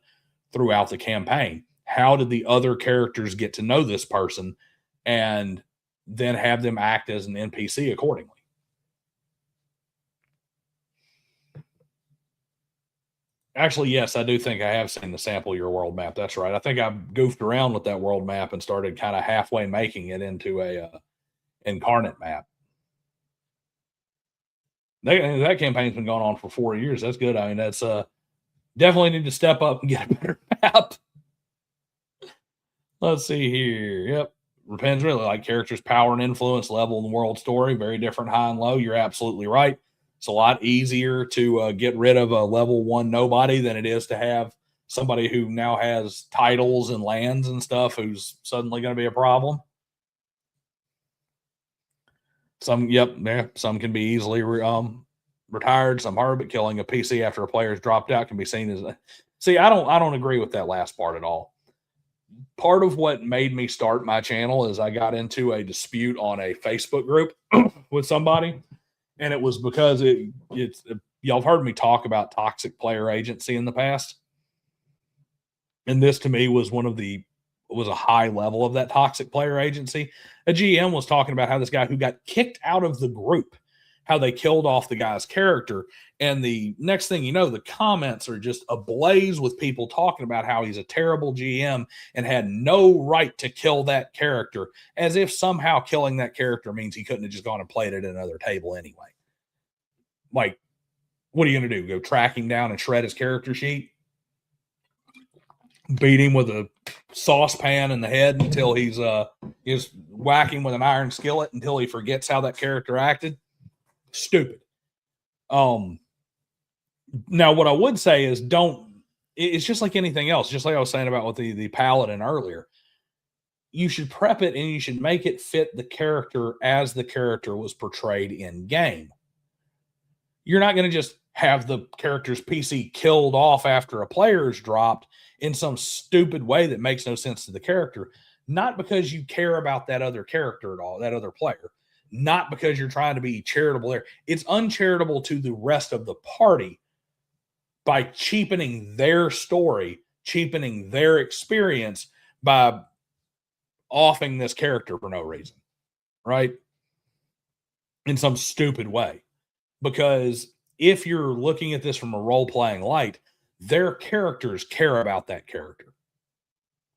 throughout the campaign. How did the other characters get to know this person, and then have them act as an NPC accordingly? Actually, yes, I do think I have seen the sample your world map. That's right. I think I goofed around with that world map and started kind of halfway making it into a incarnate map. That campaign's been going on for 4 years. That's good. I mean, that's definitely need to step up and get a better map. Let's see here. Yep. Depends really, like characters' power and influence level in the world story. Very different high and low. You're absolutely right. It's a lot easier to get rid of a level 1 nobody than it is to have somebody who now has titles and lands and stuff who's suddenly going to be a problem. Some can be easily retired. Some are, but killing a PC after a player's dropped out can be seen as see. I don't agree with that last part at all. Part of what made me start my channel is I got into a dispute on a Facebook group with somebody, and it was because y'all have heard me talk about toxic player agency in the past, and this to me was was a high level of that toxic player agency. A GM was talking about how this guy who got kicked out of the group, how they killed off the guy's character. And the next thing you know, the comments are just ablaze with people talking about how he's a terrible GM and had no right to kill that character, as if somehow killing that character means he couldn't have just gone and played it at another table anyway. Like, what are you going to do? Go track him down and shred his character sheet? Beat him with a saucepan in the head until he's whack him with an iron skillet until he forgets how that character acted? Stupid. Now what I would say is it's just like anything else, just like I was saying about with the paladin earlier. You should prep it and you should make it fit the character as the character was portrayed in game. You're not going to just have the character's PC killed off after a player's dropped in some stupid way that makes no sense to the character. Not because you care about that other character at all, that other player. not because you're trying to be charitable there. It's uncharitable to the rest of the party by cheapening their story, cheapening their experience by offing this character for no reason, right? In some stupid way. Because if you're looking at this from a role-playing light, their characters care about that character.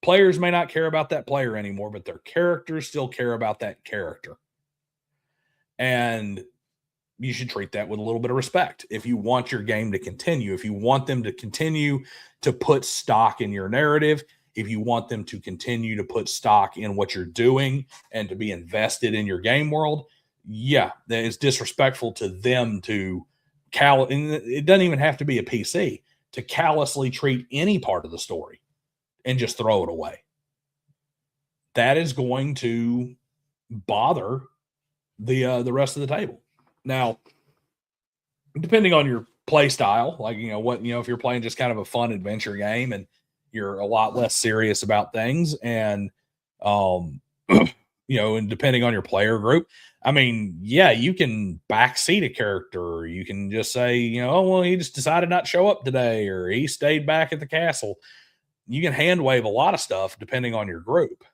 Players may not care about that player anymore, but their characters still care about that character. And you should treat that with a little bit of respect. If you want your game to continue, if you want them to continue to put stock in your narrative, if you want them to continue to put stock in what you're doing and to be invested in your game world, yeah, that is disrespectful to them to and it doesn't even have to be a PC, to callously treat any part of the story and just throw it away. That is going to bother the rest of the table. Now, depending on your play style, like, if you're playing just kind of a fun adventure game and you're a lot less serious about things, and and depending on your player group, I mean, yeah, you can backseat a character, or you can just say, oh, well, he just decided not to show up today, or he stayed back at the castle. You can hand wave a lot of stuff depending on your group.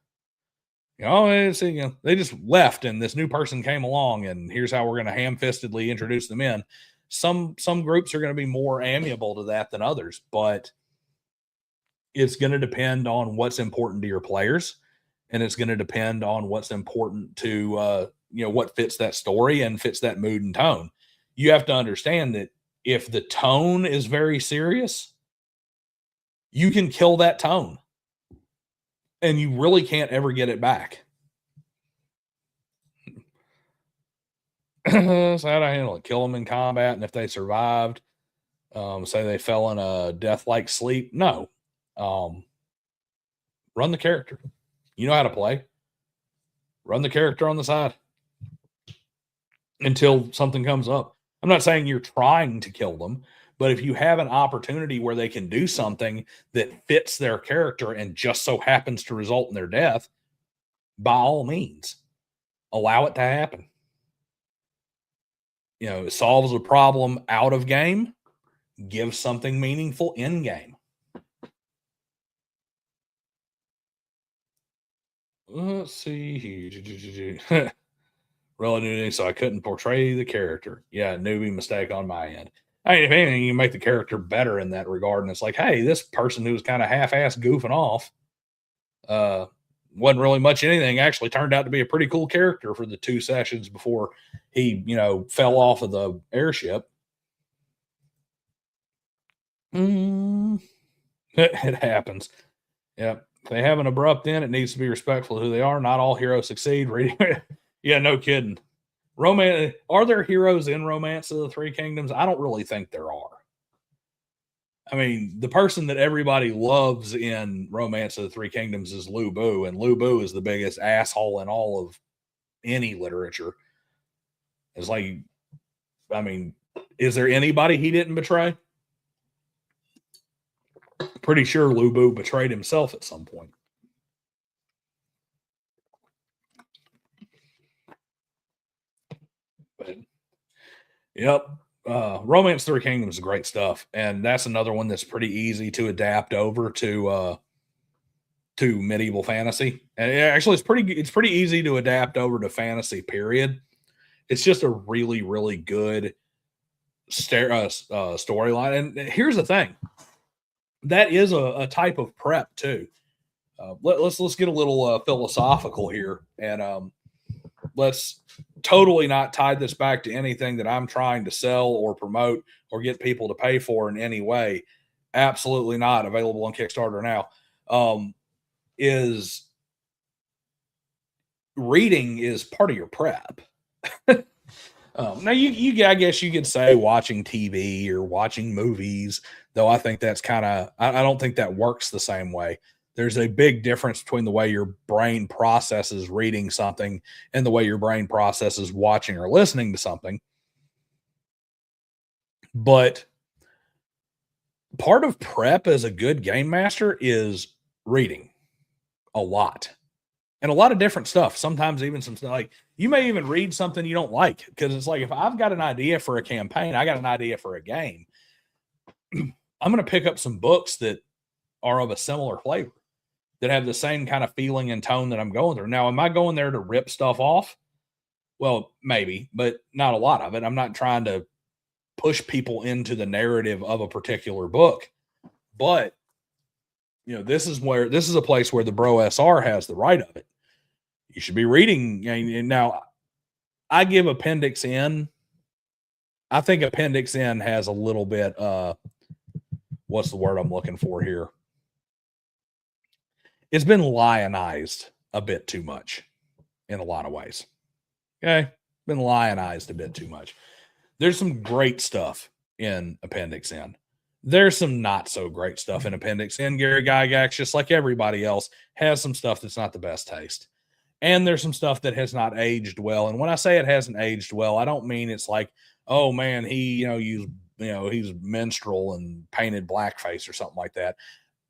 They just left and this new person came along, and here's how we're going to ham-fistedly introduce them in. Some groups are going to be more amiable to that than others, but it's going to depend on what's important to your players, and it's going to depend on what's important to what fits that story and fits that mood and tone. You have to understand that if the tone is very serious, you can kill that tone, and you really can't ever get it back. So how do I handle it? Kill them in combat, and if they survived, say they fell in a death-like sleep, no. Run the character. You know how to play. Run the character on the side until something comes up. I'm not saying you're trying to kill them, but if you have an opportunity where they can do something that fits their character and just so happens to result in their death, by all means, allow it to happen. It solves a problem out of game, give something meaningful in game. Let's see. Relative, so I couldn't portray the character. Yeah, newbie mistake on my end. I mean, if anything, you make the character better in that regard. And it's like, hey, this person who was kind of half-ass goofing off, wasn't really much anything, actually turned out to be a pretty cool character for the 2 sessions before he, fell off of the airship. It happens. Yep. If they have an abrupt end, it needs to be respectful of who they are. Not all heroes succeed. Yeah, no kidding. Romance. Are there heroes in Romance of the Three Kingdoms? I don't really think there are. I mean, the person that everybody loves in Romance of the Three Kingdoms is Lu Bu, and Lu Bu is the biggest asshole in all of any literature. It's like, I mean, is there anybody he didn't betray? Pretty sure Lu Bu betrayed himself at some point. But, yep. Romance Three Kingdoms is great stuff, and that's another one that's pretty easy to adapt over to medieval fantasy. And actually, it's pretty easy to adapt over to fantasy. Period. It's just a really, really good storyline. And here's the thing: that is a type of prep too. Let's get a little philosophical here, and let's totally not tie this back to anything that I'm trying to sell or promote or get people to pay for in any way. Absolutely not. Available on Kickstarter now. Is reading is part of your prep. Now I guess you could say watching TV or watching movies, though I think that's I don't think that works the same way. There's a big difference between the way your brain processes reading something and the way your brain processes watching or listening to something. But part of prep as a good game master is reading a lot and a lot of different stuff. Sometimes even some stuff like you may even read something you don't like, because it's like, if I've got an idea for a campaign, I got an idea for a game, I'm going to pick up some books that are of a similar flavor, that have the same kind of feeling and tone that I'm going through. Now, am I going there to rip stuff off? Well, maybe, but not a lot of it. I'm not trying to push people into the narrative of a particular book. But, this is a place where the Bro SR has the right of it. You should be reading. And now, I give Appendix N. I think Appendix N has a little bit, what's the word I'm looking for here? It's been lionized a bit too much in a lot of ways. Okay. Been lionized a bit too much. There's some great stuff in Appendix N. There's some not so great stuff in Appendix N. Gary Gygax, just like everybody else, has some stuff that's not the best taste. And there's some stuff that has not aged well. And when I say it hasn't aged well, I don't mean it's like, oh man, he, he's minstrel and painted blackface or something like that.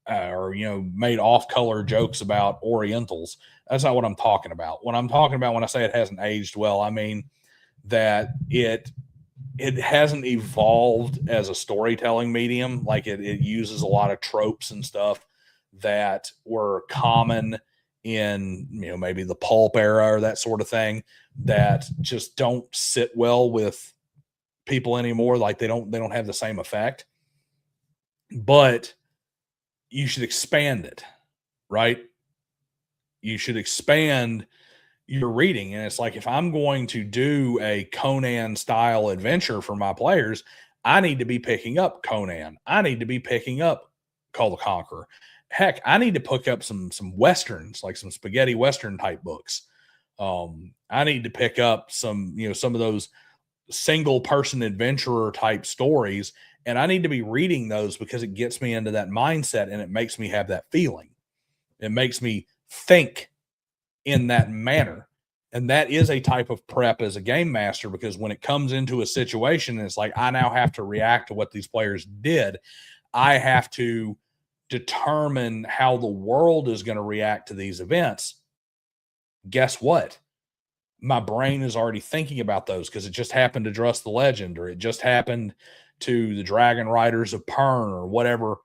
Or made off-color jokes about Orientals. That's not what I'm talking about. What I'm talking about when I say it hasn't aged well, I mean that it hasn't evolved as a storytelling medium. Like it uses a lot of tropes and stuff that were common in maybe the pulp era or that sort of thing, that just don't sit well with people anymore. Like they don't have the same effect. But you should expand it, right? You should expand your reading. And it's like, if I'm going to do a Conan style adventure for my players, I need to be picking up Conan. I need to be picking up Call the Conqueror. Heck, I need to pick up some Westerns, like some spaghetti Western type books. I need to pick up some of those single person adventurer type stories. And I need to be reading those because it gets me into that mindset and it makes me have that feeling. It makes me think in that manner. And that is a type of prep as a game master, because when it comes into a situation, it's like, I now have to react to what these players did. I have to determine how the world is going to react to these events. Guess what? My brain is already thinking about those because it just happened to Drust the Legend, or it just happened to the Dragon Riders of Pern, or whatever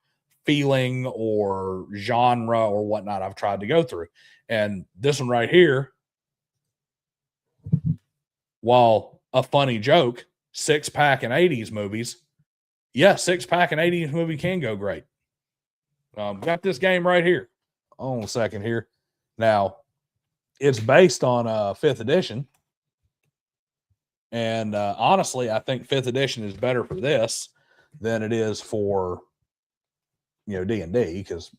feeling or genre or whatnot I've tried to go through. And this one right here, while a funny joke, 6-pack and 80s movies, yeah, 6-pack and 80s movie can go great. Got this game right here. Hold on a second here. Now, it's based on 5th edition. And honestly, I think 5th edition is better for this than it is for, D&D, because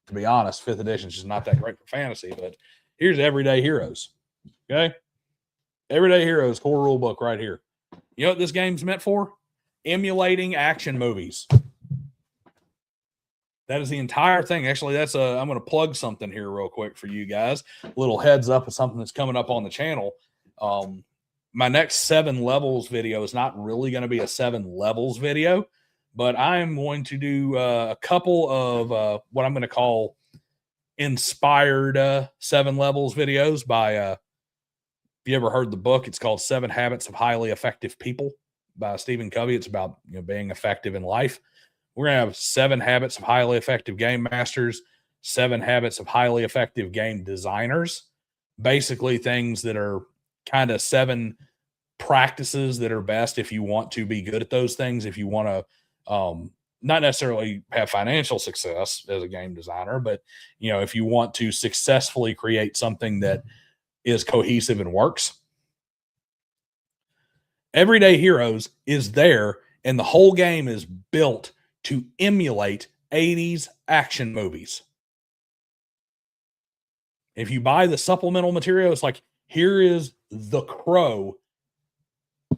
to be honest, 5th edition is just not that great for fantasy. But here's Everyday Heroes. Okay? Everyday Heroes core rule book right here. You know what this game's meant for? Emulating action movies. That is the entire thing. Actually, I'm going to plug something here real quick for you guys. A little heads up of something that's coming up on the channel. My next 7 levels video is not really going to be a 7 levels video, but I am going to do a couple of what I'm going to call inspired 7 levels videos by, if you ever heard the book, it's called 7 Habits of Highly Effective People by Stephen Covey. It's about being effective in life. We're going to have 7 habits of highly effective game masters, 7 habits of highly effective game designers, basically things that are kind of 7 practices that are best if you want to be good at those things, if you want to not necessarily have financial success as a game designer, but if you want to successfully create something that is cohesive and works. Everyday Heroes is there, and the whole game is built to emulate 80s action movies. If you buy the supplemental material, it's like, here is the Crow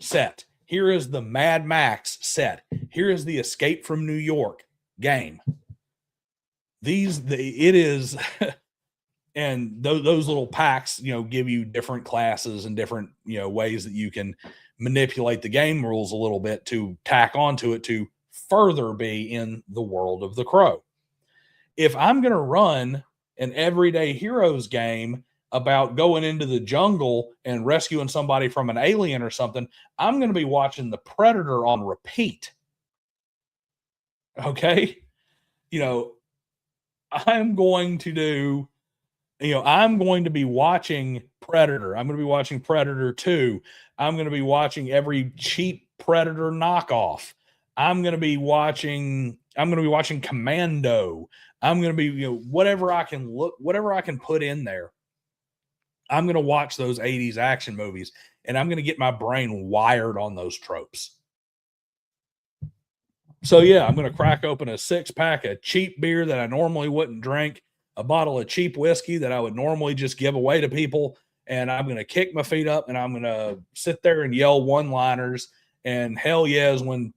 set. Here is the Mad Max set. Here is the Escape from New York game. It is, and those little packs, give you different classes and different, ways that you can manipulate the game rules a little bit to tack onto it to further be in the world of the Crow. If I'm going to run an Everyday Heroes game, about going into the jungle and rescuing somebody from an alien or something. I'm going to be watching The Predator on repeat. Okay. You know, I'm going to do, I'm going to be watching Predator. I'm going to be watching Predator 2. I'm going to be watching every cheap Predator knockoff. I'm going to be watching Commando. I'm going to be, whatever I can put in there. I'm going to watch those 80s action movies, and I'm going to get my brain wired on those tropes. So yeah, I'm going to crack open a 6-pack of cheap beer that I normally wouldn't drink, a bottle of cheap whiskey that I would normally just give away to people, and I'm going to kick my feet up and I'm going to sit there and yell one-liners. And hell yes, when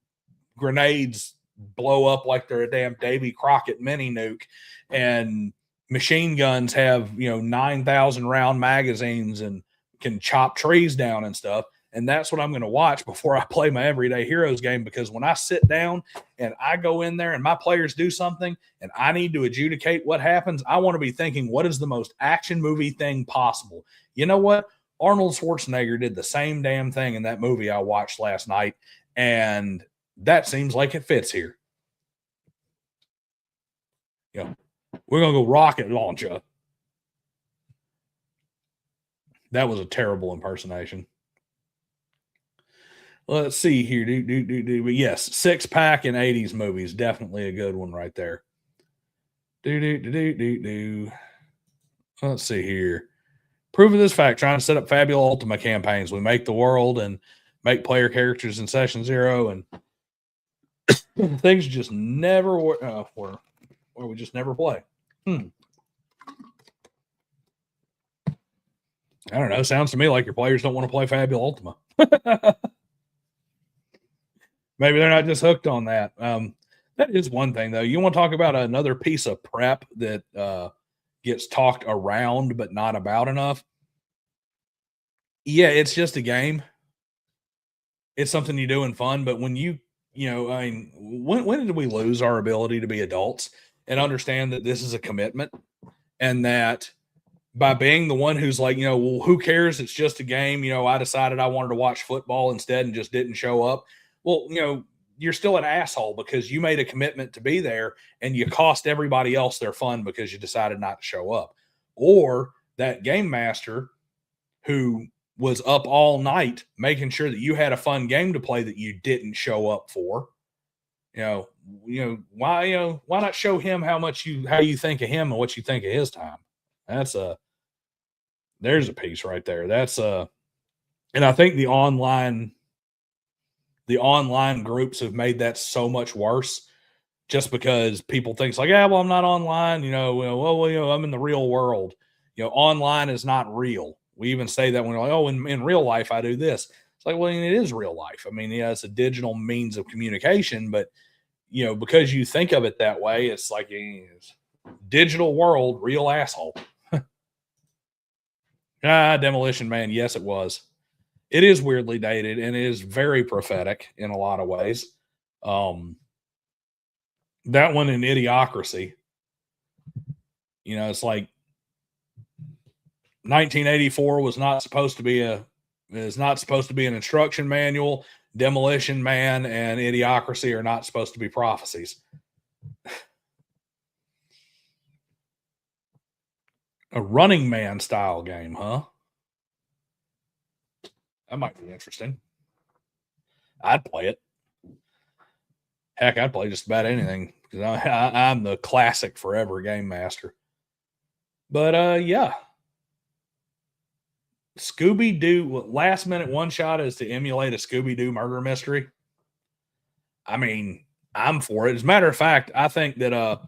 grenades blow up like they're a damn Davy Crockett mini nuke, and machine guns have 9,000 round magazines and can chop trees down and stuff. And that's what I'm going to watch before I play my Everyday Heroes game, because when I sit down and I go in there and my players do something and I need to adjudicate what happens, I want to be thinking, what is the most action movie thing possible? You know what? Arnold Schwarzenegger did the same damn thing in that movie I watched last night, and that seems like it fits here. We're going to go rocket launcher. That was a terrible impersonation. Let's see here. But yes, 6-pack in 80s movies. Definitely a good one right there. Let's see here. Proof of this fact, trying to set up Fabula Ultima campaigns. We make the world and make player characters in Session 0, and things just never work, or we just never play. I don't know. Sounds to me like your players don't want to play Fabula Ultima. Maybe they're not just hooked on that. That is one thing, though. You want to talk about another piece of prep that gets talked around but not about enough? Yeah, it's just a game. It's something you do in fun. But when when did we lose our ability to be adults and understand that this is a commitment, and that by being the one who's like, well, who cares? It's just a game. I decided I wanted to watch football instead and just didn't show up. Well, you're still an asshole because you made a commitment to be there and you cost everybody else their fun because you decided not to show up. Or that game master who was up all night making sure that you had a fun game to play that you didn't show up for. Why not show him how you think of him and what you think of his time? There's a piece right there. And I think the online groups have made that so much worse, just because people think like, yeah, well, I'm not online, I'm in the real world. Online is not real. We even say that when we're like, oh, in real life, I do this. It's like, well, it is real life. I mean, it's a digital means of communication, but because you think of it that way, it's like it's digital world, real asshole. Demolition Man. Yes, it was. It is weirdly dated and it is very prophetic in a lot of ways. That one in Idiocracy, it's like 1984 is not supposed to be an instruction manual. Demolition Man and Idiocracy are not supposed to be prophecies. A Running Man style game, huh? That might be interesting. I'd play it. Heck, I'd play just about anything because I'm the classic forever game master. But yeah. Scooby-Doo, last minute one shot is to emulate a Scooby-Doo murder mystery. I mean, I'm for it. As a matter of fact, I think that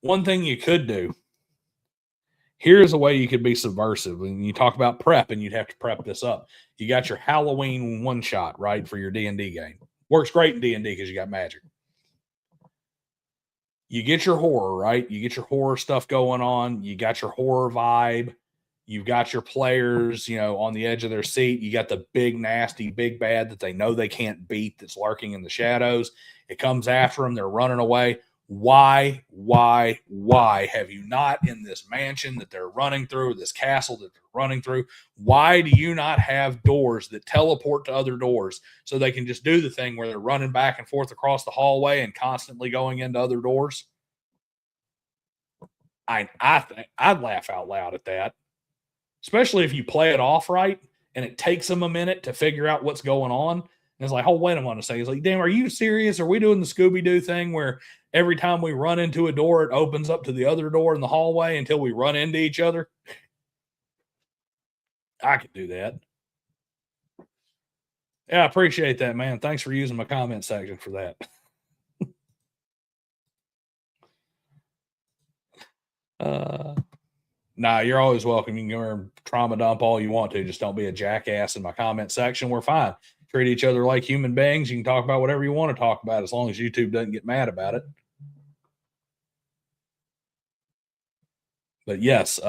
one thing you could do, here's a way you could be subversive. When you talk about prep, and you'd have to prep this up. You got your Halloween one shot, right, for your D&D game. Works great in D&D because you got magic. You get your horror, right? You get your horror stuff going on. You got your horror vibe. You've got your players, on the edge of their seat. You got the big, nasty, big bad that they know they can't beat that's lurking in the shadows. It comes after them. They're running away. why have you not, in this mansion that they're running through, this castle that they're running through, why do you not have doors that teleport to other doors so they can just do the thing where they're running back and forth across the hallway and constantly going into other doors? I think I'd laugh out loud at that, especially if you play it off right and it takes them a minute to figure out what's going on. And it's like, oh, wait a minute. It's like, damn, are you serious? Are we doing the Scooby Doo thing where every time we run into a door, it opens up to the other door in the hallway until we run into each other? I could do that. Yeah, I appreciate that, man. Thanks for using my comment section for that. Nah, you're always welcome. You can go trauma dump all you want to. Just don't be a jackass in my comment section. We're fine. Treat each other like human beings. You can talk about whatever you want to talk about as long as YouTube doesn't get mad about it. But yes,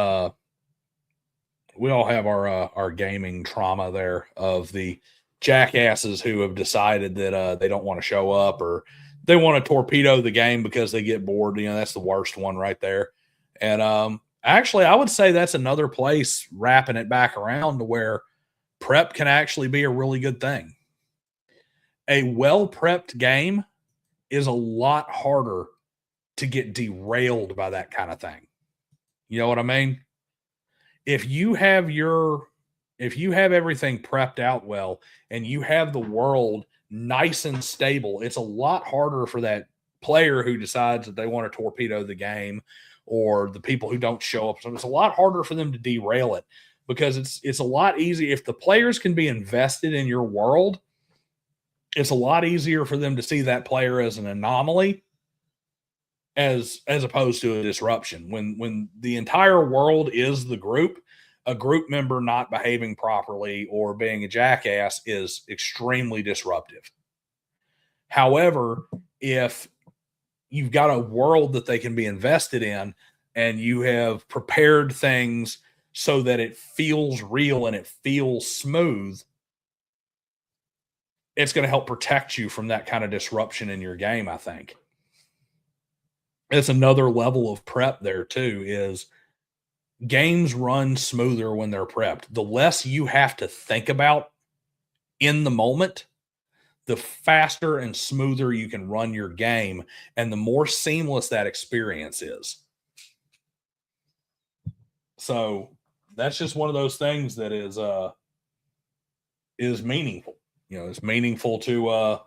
we all have our gaming trauma there of the jackasses who have decided that they don't want to show up, or they want to torpedo the game because they get bored. You know, that's the worst one right there. And actually, I would say that's another place wrapping it back around to where prep can actually be a really good thing. A well prepped game is a lot harder to get derailed by that kind of thing. You know what I mean? If you have everything prepped out well and you have the world nice and stable, it's a lot harder for that player who decides that they want to torpedo the game, or the people who don't show up. So it's a lot harder for them to derail it, because it's a lot easier if the players can be invested in your world. It's a lot easier for them to see that player as an anomaly as opposed to a disruption. When the entire world is the group, a group member not behaving properly or being a jackass is extremely disruptive. However, if you've got a world that they can be invested in and you have prepared things so that it feels real and it feels smooth, it's going to help protect you from that kind of disruption in your game, I think. It's another level of prep there too, is games run smoother when they're prepped. The less you have to think about in the moment, the faster and smoother you can run your game, and the more seamless that experience is. So that's just one of those things that is meaningful. You know, it's meaningful to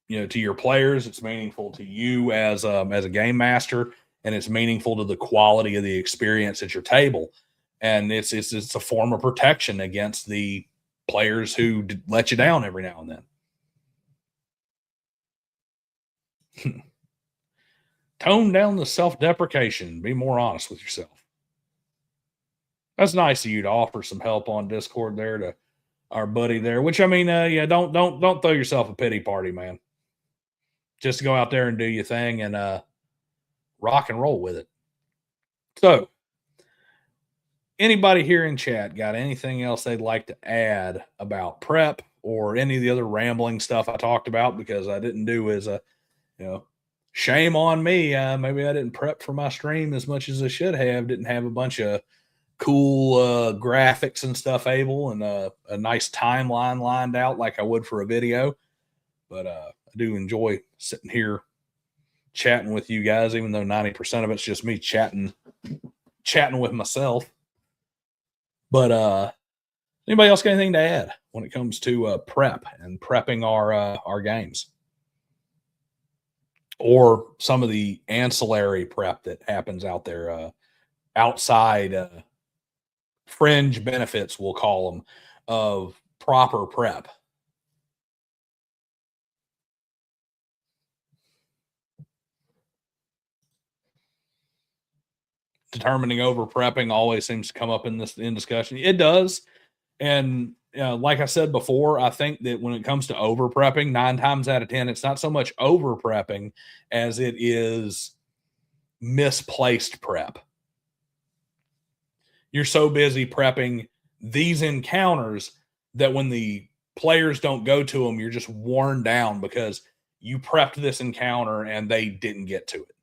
to your players. It's meaningful to you as a game master, and it's meaningful to the quality of the experience at your table. And it's a form of protection against the players who let you down every now and then. Tone down the self-deprecation. Be more honest with yourself. That's nice of you to offer some help on Discord there to our buddy there. Which, I mean, yeah, don't throw yourself a pity party, man. Just go out there and do your thing and rock and roll with it. So, anybody here in chat got anything else they'd like to add about prep or any of the other rambling stuff I talked about? Because I didn't do as a, shame on me. Maybe I didn't prep for my stream as much as I should have. Didn't have a bunch of cool graphics and stuff able, and a nice timeline lined out like I would for a video. But I do enjoy sitting here chatting with you guys, even though 90% of it's just me chatting with myself. But anybody else got anything to add when it comes to prep and prepping our games, or some of the ancillary prep that happens out there, outside fringe benefits, we'll call them, of proper prep? Determining over prepping always seems to come up in discussion. It does. And like I said before, I think that when it comes to over prepping, 9 times out of 10, it's not so much over prepping as it is misplaced prep. You're so busy prepping these encounters that when the players don't go to them, you're just worn down because you prepped this encounter and they didn't get to it.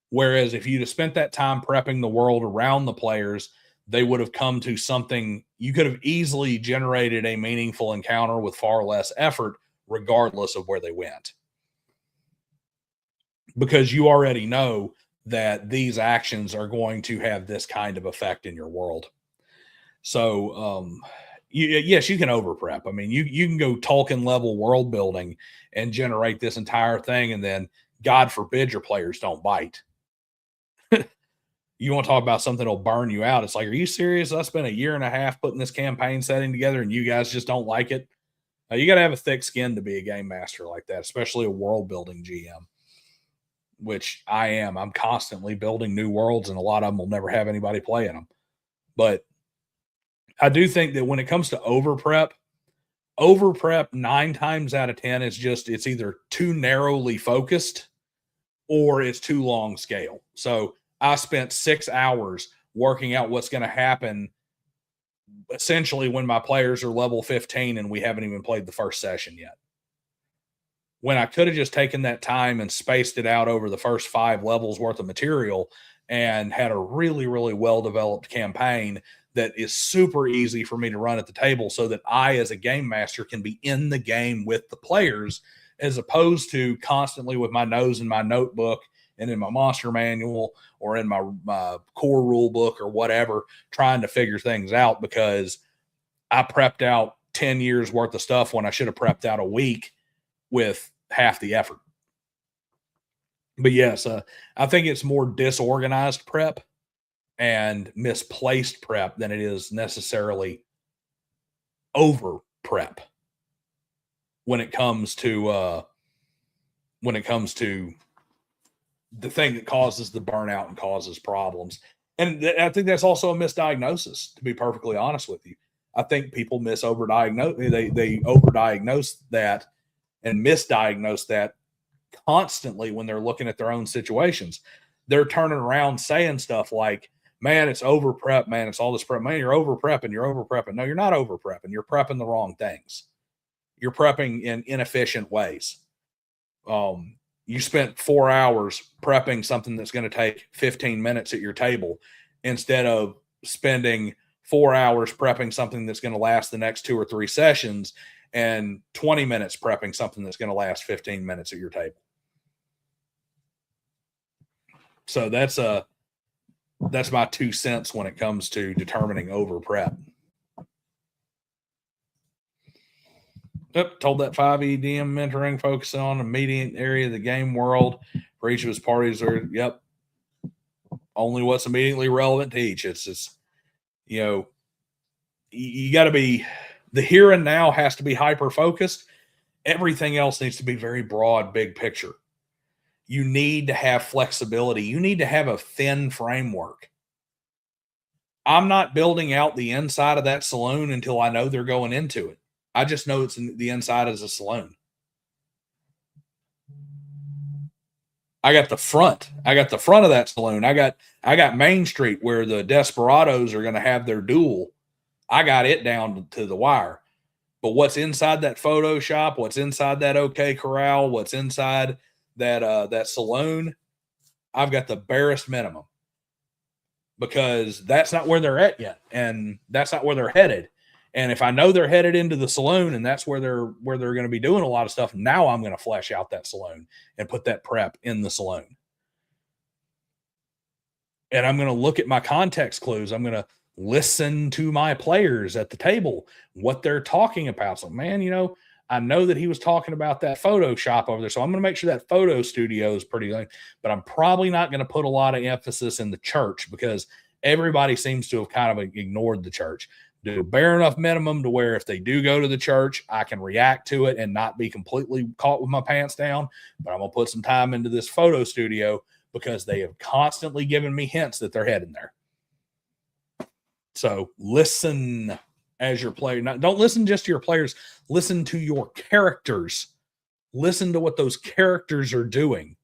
Whereas if you'd have spent that time prepping the world around the players, they would have come to something. You could have easily generated a meaningful encounter with far less effort, regardless of where they went. Because you already know that these actions are going to have this kind of effect in your world. So, yes, you can over prep. I mean, you can go Tolkien level world building and generate this entire thing, and then God forbid your players don't bite. You want to talk about something that'll burn you out? It's like, are you serious? I spent a year and a half putting this campaign setting together, and you guys just don't like it. You got to have a thick skin to be a game master like that, especially a world building GM, which I am. I'm constantly building new worlds, and a lot of them will never have anybody playing them. But I do think that when it comes to over prep 9 times out of 10 is just, it's either too narrowly focused or it's too long scale. So I spent 6 hours working out what's going to happen essentially when my players are level 15 and we haven't even played the first session yet. When I could have just taken that time and spaced it out over the first 5 levels worth of material and had a really, really well-developed campaign that is super easy for me to run at the table so that I, as a game master, can be in the game with the players, as opposed to constantly with my nose in my notebook and in my monster manual or in my core rule book or whatever, trying to figure things out because I prepped out 10 years worth of stuff when I should have prepped out a week with half the effort. But yes, I think it's more disorganized prep and misplaced prep than it is necessarily over prep when it comes to the thing that causes the burnout and causes problems. And I think that's also a misdiagnosis, to be perfectly honest with you. I think people they overdiagnose that and misdiagnose that constantly when they're looking at their own situations. They're turning around saying stuff like, man, it's over prep, man, it's all this prep, man, you're over prepping. No, you're not over prepping. You're prepping the wrong things. You're prepping in inefficient ways. You spent 4 hours prepping something that's going to take 15 minutes at your table instead of spending 4 hours prepping something that's going to last the next 2 or 3 sessions and 20 minutes prepping something that's going to last 15 minutes at your table. So that's my 2 cents when it comes to determining over prep. Yep, told that 5e DM mentoring focus on immediate area of the game world for each of his parties. Yep, only what's immediately relevant to each. It's just, you got to be, the here and now has to be hyper focused. Everything else needs to be very broad, big picture. You need to have flexibility. You need to have a thin framework. I'm not building out the inside of that saloon until I know they're going into it. I just know it's the inside is a saloon. I got the front. I got the front of that saloon. I got Main Street where the desperados are going to have their duel. I got it down to the wire. But what's inside that photo shop, what's inside that OK Corral, what's inside that saloon, I've got the barest minimum. Because that's not where they're at yet. And that's not where they're headed. And if I know they're headed into the saloon and that's where they're going to be doing a lot of stuff, now I'm going to flesh out that saloon and put that prep in the saloon. And I'm going to look at my context clues. I'm going to listen to my players at the table, what they're talking about. So, man, I know that he was talking about that photo shop over there. So I'm going to make sure that photo studio is pretty good. But I'm probably not going to put a lot of emphasis in the church because everybody seems to have kind of ignored the church. Do a bare enough minimum to where if they do go to the church, I can react to it and not be completely caught with my pants down. But I'm going to put some time into this photo studio because they have constantly given me hints that they're heading there. So listen as your player. Don't listen just to your players. Listen to your characters. Listen to what those characters are doing.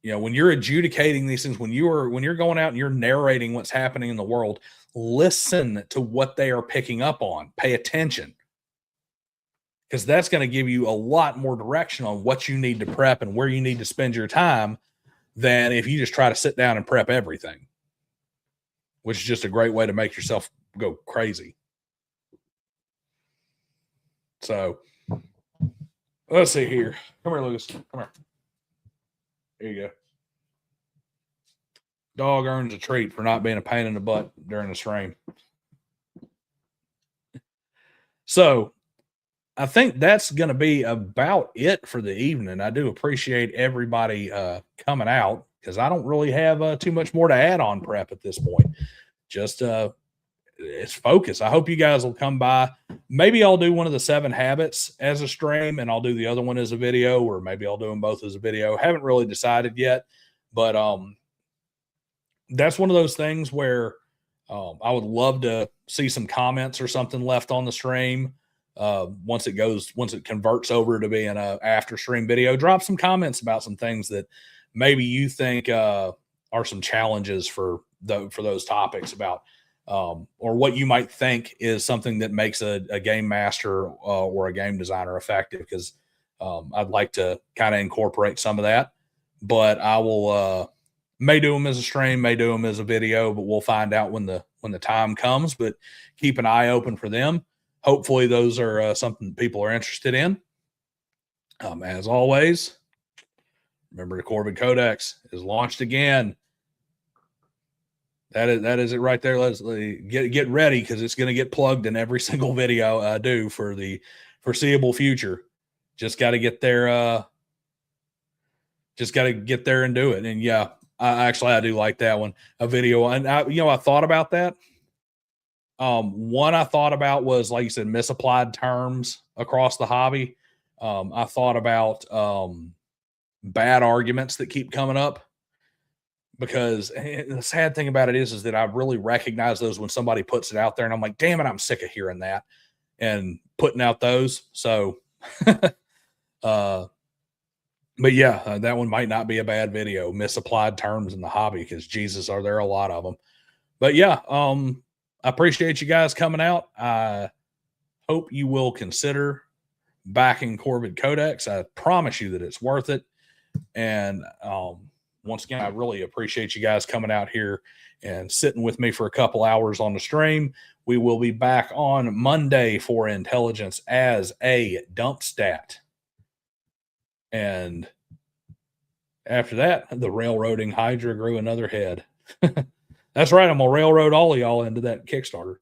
When you're adjudicating these things, when you're going out and you're narrating what's happening in the world, listen to what they are picking up on. Pay attention. because that's going to give you a lot more direction on what you need to prep and where you need to spend your time than if you just try to sit down and prep everything, which is just a great way to make yourself go crazy. So let's see here. Come here, Lucas. Come here. There you go. Dog earns a treat for not being a pain in the butt during the stream. So I think that's going to be about it for the evening. I do appreciate everybody coming out, because I don't really have too much more to add on prep at this point. Just it's focus. I hope you guys will come by. Maybe I'll do one of the 7 habits as a stream, and I'll do the other one as a video, or maybe I'll do them both as a video. Haven't really decided yet, but that's one of those things where I would love to see some comments or something left on the stream. Once it converts over to being a after stream video, drop some comments about some things that maybe you think are some challenges for those topics about, or what you might think is something that makes a game master or a game designer effective. Because I'd like to kind of incorporate some of that, but I will may do them as a stream, may do them as a video, but we'll find out when the time comes. But keep an eye open for them. Hopefully those are something people are interested in. As always, remember the Corvid Codex is launched again. That is it right there. Let's get ready, because it's going to get plugged in every single video I do for the foreseeable future. Just got to get there. Just got to get there and do it. And yeah, I do like that one. A video, and I thought about that. One I thought about was, like you said, misapplied terms across the hobby. I thought about bad arguments that keep coming up, because the sad thing about it is that I really recognize those when somebody puts it out there, and I'm like, damn it, I'm sick of hearing that and putting out those. So, but yeah, that one might not be a bad video. Misapplied terms in the hobby, because Jesus, are there a lot of them. But yeah, I appreciate you guys coming out. I hope you will consider backing Corvid Codex. I promise you that it's worth it. And once again, I really appreciate you guys coming out here and sitting with me for a couple hours on the stream. We will be back on Monday for Intelligence as a dump stat. And after that, the railroading Hydra grew another head. That's right. I'm going to railroad all of y'all into that Kickstarter.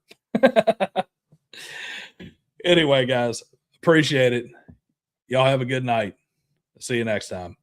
Anyway, guys, appreciate it. Y'all have a good night. See you next time.